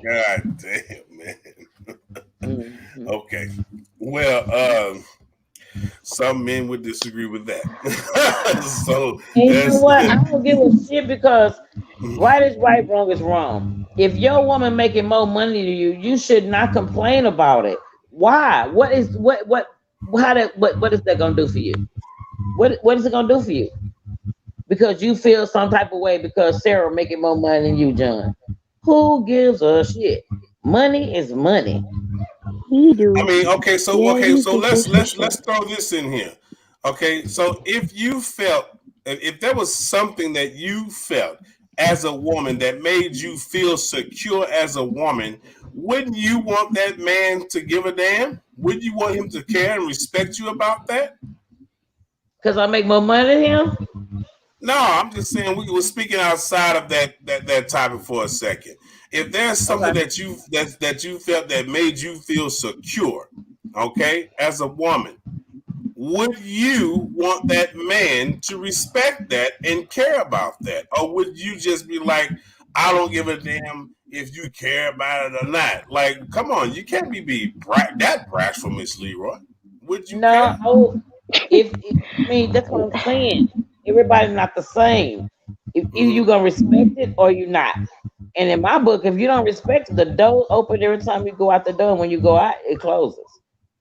God damn, man. Okay. Well, some men would disagree with that. So And you know what? I don't give a shit because right is right, wrong is wrong. If your woman making more money to you, you should not complain about it. Why? What is that gonna do for you? What is it gonna do for you? Because you feel some type of way because Sarah making more money than you, John. Who gives a shit? Money is money. He do. I mean, okay, so let's throw this in here. Okay, so if you felt, if there was something that you felt as a woman that made you feel secure as a woman, wouldn't you want that man to give a damn? Wouldn't you want him to care and respect you about that? Because I make more money than him? No, I'm just saying we were speaking outside of that topic for a second. If there's something that you felt that made you feel secure, okay, as a woman, would you want that man to respect that and care about that? Or would you just be like, I don't give a damn if you care about it or not? Like, come on, you can't be that brash for Miss Leroy. Would you care? If I mean, that's what I'm saying. Everybody's not the same. If you gonna respect it or you not. And in my book, if you don't respect it, the door open every time you go out the door, and when you go out, it closes.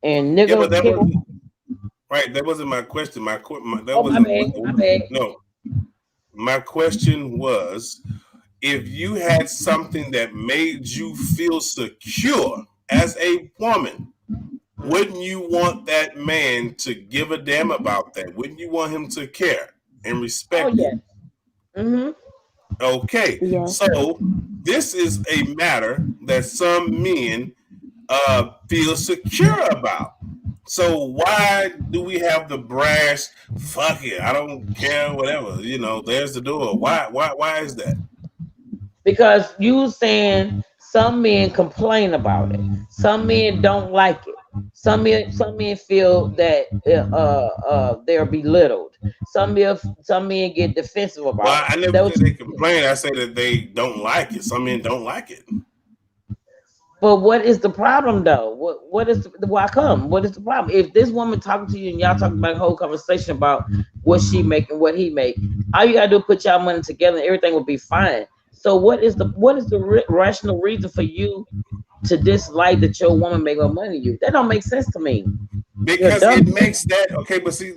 And nigga, yeah, but that wasn't right. That wasn't my question. My bad. No, my question was, if you had something that made you feel secure as a woman, wouldn't you want that man to give a damn about that? Wouldn't you want him to care and respect it? Okay, Yes. so this is a matter that some men feel secure about. So why do we have the brash, fuck it, I don't care, whatever, there's the door. Why is that? Because you saying some men complain about it. Some men don't like it. Some men feel that they're belittled. Some men get defensive about Well, it. I never said they complain. I say that they don't like it. Some men don't like it. But what is the problem though? Why come? What is the problem? If this woman talking to you and y'all talking about a whole conversation about what she make and what he make, all you gotta do is put y'all money together and everything will be fine. So what is the rational reason for you to dislike that your woman make more money than you? That don't make sense to me. Because it makes that okay, but see,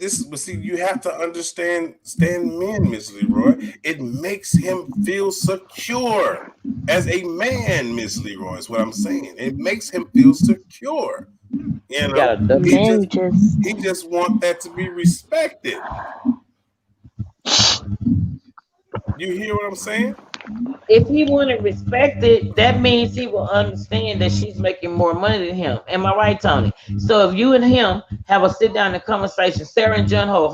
you have to understand men, Miss Leroy. It makes him feel secure as a man, Miss Leroy, is what I'm saying. It makes him feel secure. He just want that to be respected. You hear what I'm saying? If he want to respect it, that means he will understand that she's making more money than him. Am I right, Tony? So if you and him have a sit down and conversation, Sarah and John hold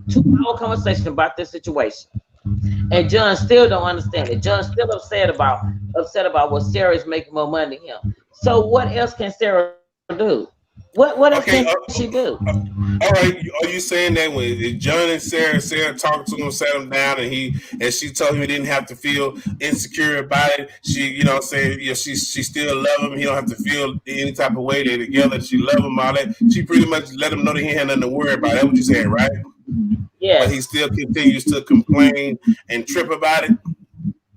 2-hour conversation about this situation, and John still don't understand it. John's still upset about what Sarah is making more money than him. So what else can Sarah do? What else can she do? All right, are you saying that when John and Sarah talked to him, sat him down, and she told him he didn't have to feel insecure about it? She, she still love him. He don't have to feel any type of way. They're together. She love him, all that. She pretty much let him know that he had nothing to worry about. That's what you saying, right? Yes. But he still continues to complain and trip about it.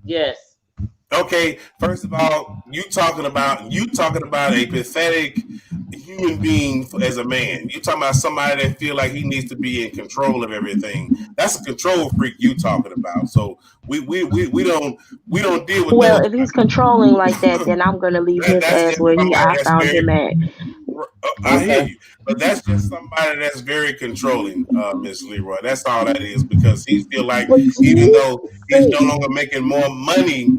Yes. Okay, first of all, you talking about a pathetic human being as a man. You talking about somebody that feel like he needs to be in control of everything. That's a control freak you talking about. So we don't deal with. Well, if he's controlling like that, then I'm gonna leave his ass where I found him at. I hear you, but that's just somebody that's very controlling, Miss Leroy. That's all that is, because he feel like even though he's no longer making more money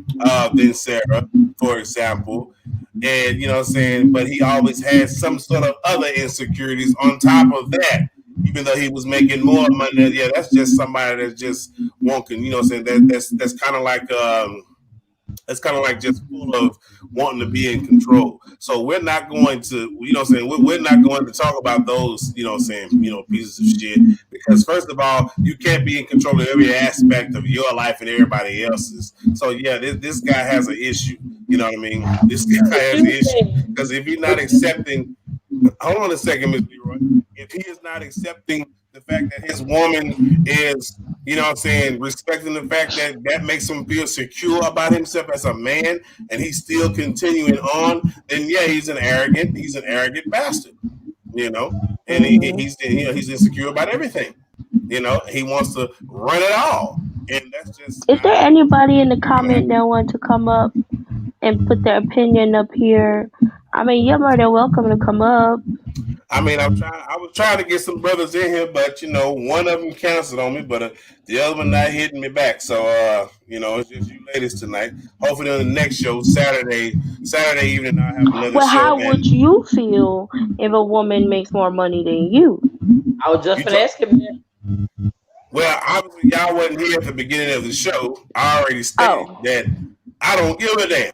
than Sarah, for example. And you know what I'm saying, but he always had some sort of other insecurities on top of that. Even though he was making more money, yeah, that's just somebody that's just wanting. You know what I'm saying? That's kind of like it's kind of like just full of wanting to be in control. So we're not going to, you know what I'm saying, we're not going to talk about those, you know what I'm saying, pieces of shit. Because first of all, you can't be in control of every aspect of your life and everybody else's. So yeah, this guy has an issue. You know what I mean? This guy has an issue. Because if you're not accepting, hold on a second, Mr. Leroy. If he is not accepting the fact that his woman is, you know what I'm saying, respecting the fact that that makes him feel secure about himself as a man, and he's still continuing on, then yeah, he's an arrogant bastard, and he's insecure about everything. He wants to run it all, and that's just. Is there anybody in the comment that want to come up and put their opinion up here? I mean, you're more than welcome to come up. I mean, I was trying to get some brothers in here, but one of them canceled on me, but the other one not hitting me back. So it's just you ladies tonight. Hopefully on the next show, Saturday evening, I'll have another show. Well, how would you feel if a woman makes more money than you? I was just gonna ask him that. Well, obviously y'all wasn't here at the beginning of the show. I already stated that I don't give a damn.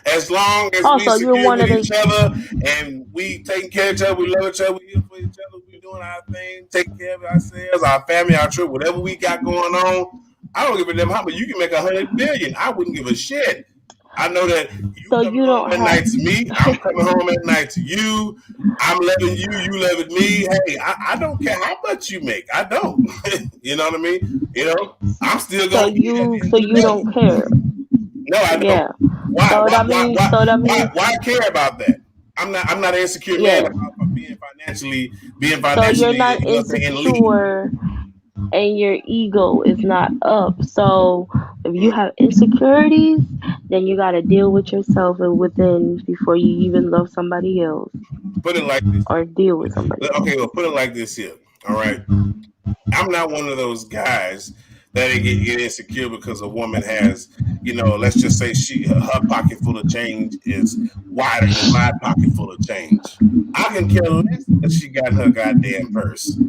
As long as we secure with each other and we take care of each other, we love each other, we here for each other, we doing our thing, taking care of ourselves, our family, our trip, whatever we got going on. I don't give a damn how much you can make $100 billion. I wouldn't give a shit. I know that you coming home at night to me. I'm coming home at night to you. I'm loving you. You loving me. Hey, I don't care how much you make. I don't. You know what I mean? I'm still going to. So you don't care. No, I don't. Yeah. Why care about that? I'm not an insecure man about being financially. So you're not insecure, and your ego is not up. So if you have insecurities, then you got to deal with yourself and within before you even love somebody else. Put it like this. Or deal with somebody. Okay, well, put it like this here. All right. I'm not one of those guys that get insecure because a woman has, let's just say her pocket full of change is wider than my pocket full of change. I can care less that she got her goddamn purse.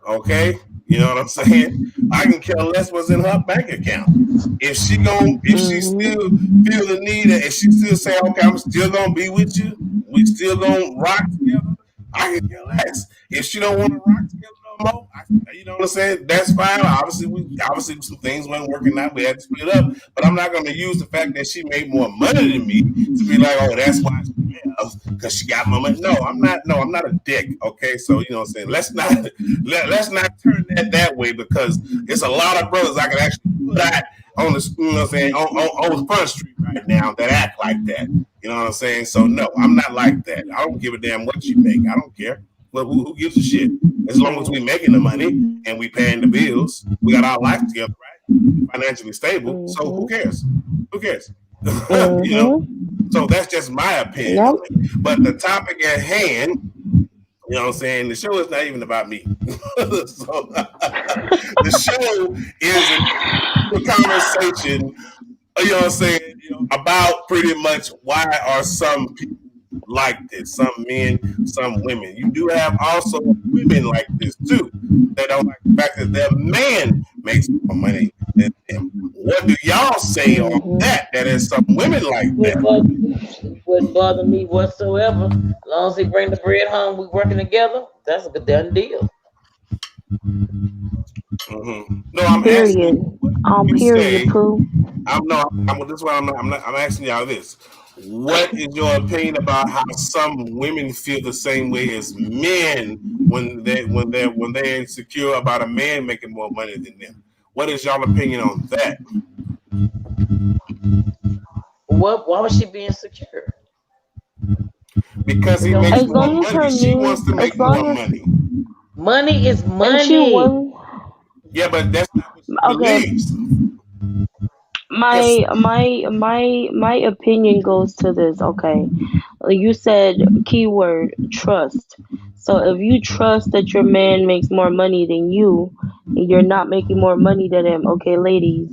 Okay? You know what I'm saying? I can care less what's in her bank account. If she still feel the need, and she still say, okay, I'm still gonna be with you, we still gonna rock together, I can care less. If she don't want to rock together no more, you know what I'm saying? That's fine. Obviously some things weren't working out. We had to split up. But I'm not going to use the fact that she made more money than me to be like, oh, that's why she left, because she got more money. No, I'm not a dick. Okay, so you know what I'm saying. Let's not turn that way, because it's a lot of brothers I can actually put out on the, you know what I'm saying, on Front Street right now that act like that. You know what I'm saying? So no, I'm not like that. I don't give a damn what you make. I don't care. But who gives a shit? As long as we making the money and we paying the bills, we got our life together, right? Financially stable. So who cares? Who cares? So that's just my opinion. Yep. But the topic at hand, you know what I'm saying, the show is not even about me. So the show is a conversation, you know what I'm saying, about pretty much why are some people like this, some men, some women. You do have also women like this too. They don't like the fact that their man makes more money than them. What do y'all say on that? That is some women like that. Wouldn't bother me whatsoever. As long as he bring the bread home, we working together. That's a good done deal. Mm-hmm. No, I'm asking. Period, Pooh. That's why I'm asking y'all this. What is your opinion about how some women feel the same way as men when they're insecure about a man making more money than them? What is y'all opinion on that? Why was she being insecure? Because he makes more money. She wants to make more money. Money is money. Yeah, but that's not what she believes. My opinion goes to this. Okay, you said keyword trust. So if you trust that your man makes more money than you, and you're not making more money than him, okay, ladies,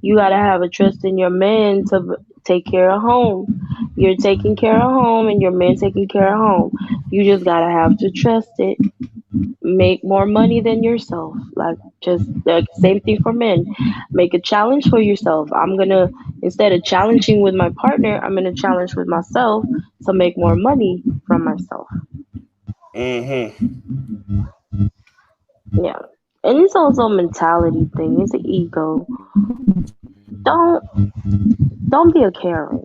You gotta have a trust in your man to take care of home. You're taking care of home, and your man taking care of home. You just gotta have to trust it. Make more money than yourself. Like just the same thing for men. Make a challenge for yourself. I'm gonna, instead of challenging with my partner, I'm gonna challenge with myself to make more money from myself. Yeah. And it's also a mentality thing. It's an ego. Don't be a Karen.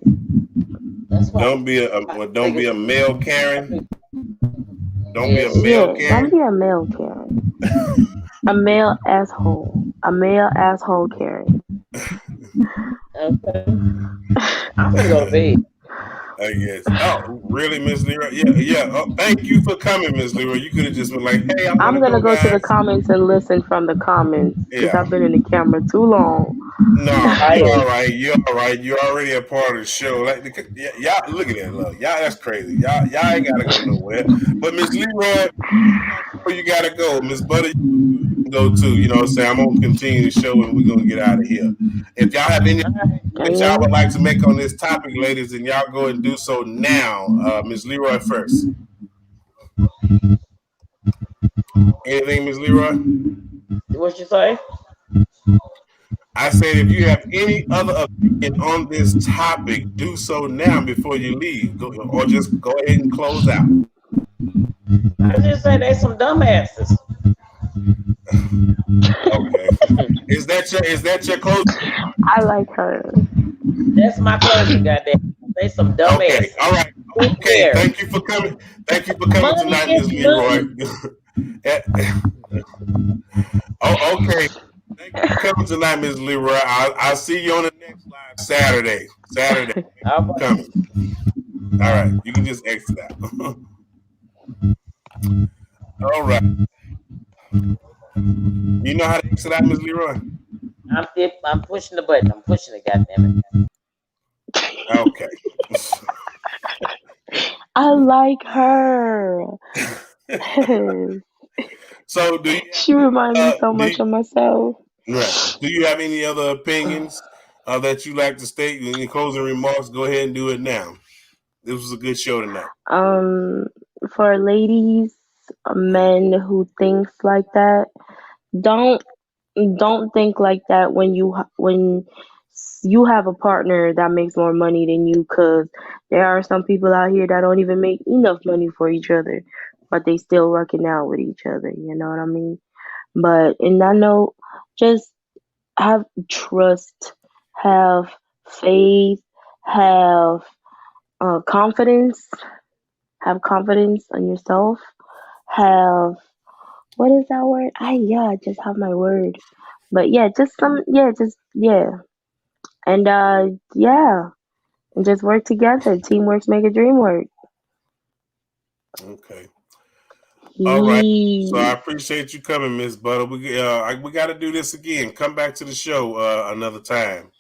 Don't be a male Karen. Don't be a male Karen. Don't be a male Karen. A male asshole. A male asshole Karen. Okay. I'm gonna go to bed. I guess. Oh, really, Miss Leroy? Yeah. Oh, thank you for coming, Miss Leroy. You could have just been like, "Hey, I'm gonna go guys." to the comments and listen from the comments because I've been in the camera too long. No, you're all right. You're all right. You're already a part of the show. Like, y'all, look at that, look. Y'all, that's crazy. Y'all ain't gotta go nowhere. But Miss Leroy, where you gotta go, Miss Butta, you can go too. You know what I'm saying? I'm gonna continue the show and we're gonna get out of here. If y'all have anything that y'all would like to make on this topic, ladies, then y'all go and do so now. Miss Leroy first. Anything, Miss Leroy? What you say? I said, if you have any other opinion on this topic, do so now before you leave, or just go ahead and close out. I just say they some dumbasses. Okay, is that your closing? I like her. That's my closing. Goddamn, they some dumbasses. Okay, all right. Okay, thank you for coming. Thank you for coming tonight, Ms. Leroy. Oh, okay. Thank you for coming tonight, Ms. Leroy. I'll see you on the next live Saturday. Coming. All right, you can just exit out. All right. You know how to exit out, Ms. Leroy? I'm pushing the button. I'm pushing it. Goddamn it. Okay. I like her. So do you? She reminds me so much of myself. Right. Do you have any other opinions that you like to state? Any closing remarks? Go ahead and do it now. This was a good show tonight. For ladies, men who thinks like that, don't think like that when you have a partner that makes more money than you, because there are some people out here that don't even make enough money for each other, but they still working out with each other. You know what I mean? But in that note, just have trust, have faith, have confidence, have confidence in yourself, have, what is that word? I just have my word. But and and just work together. Teamwork make a dream work. Okay. All right. So I appreciate you coming, Miss Butta. We got to do this again. Come back to the show another time.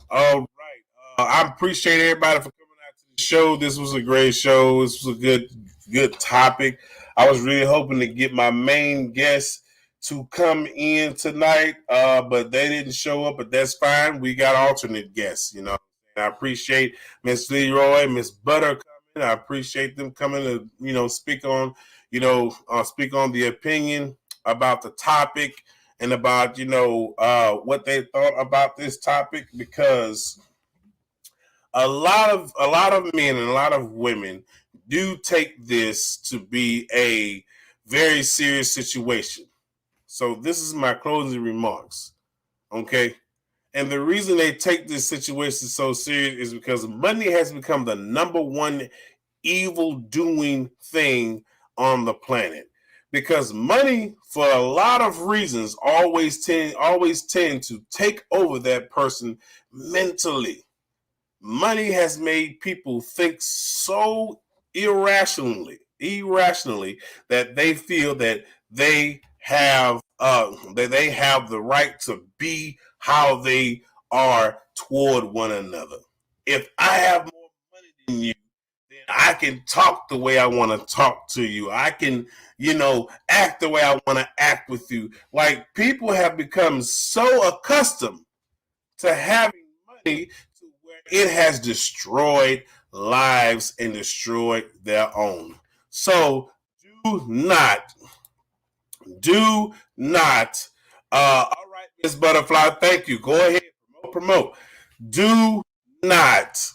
All right. I appreciate everybody for coming out to the show. This was a great show. This was a good topic. I was really hoping to get my main guest to come in tonight, but they didn't show up. But that's fine. We got alternate guests. You know, and I appreciate Miss Leroy, Miss Butta coming. I appreciate them coming to speak on the opinion about the topic and about what they thought about this topic, because a lot of men and a lot of women do take this to be a very serious situation. So this is my closing remarks. Okay. And the reason they take this situation so serious is because money has become the number one evil doing thing on the planet. Because money, for a lot of reasons, always tend to take over that person mentally. Money has made people think so irrationally that they feel that they have the right to be how they are toward one another. If I have more money than you, then I can talk the way I want to talk to you. I can, act the way I want to act with you. Like, people have become so accustomed to having money to where it has destroyed lives and destroyed their own. So do not. All right, Miss Butterfly, thank you. Go ahead, promote. Do not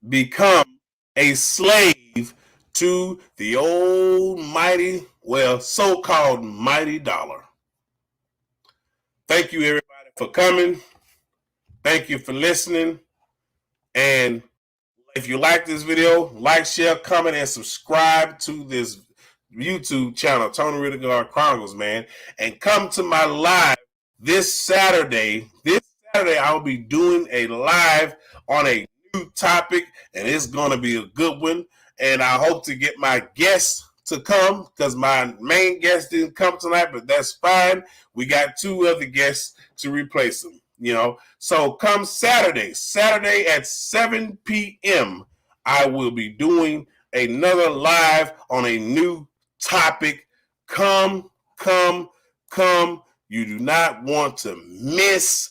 become a slave to the almighty, well, so-called mighty dollar. Thank you, everybody, for coming. Thank you for listening. And if you like this video, like, share, comment, and subscribe to this YouTube channel, Tony Ridegard Chronicles, man. And come to my live this Saturday. This Saturday, I'll be doing a live on a new topic, and it's going to be a good one. And I hope to get my guests to come because my main guest didn't come tonight, but that's fine. We got 2 other guests to replace them, you know. So come Saturday at 7 p.m., I will be doing another live on a new topic. Come. You do not want to miss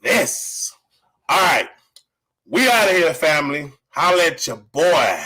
this. All right. We out of here, family. Holla at your boy.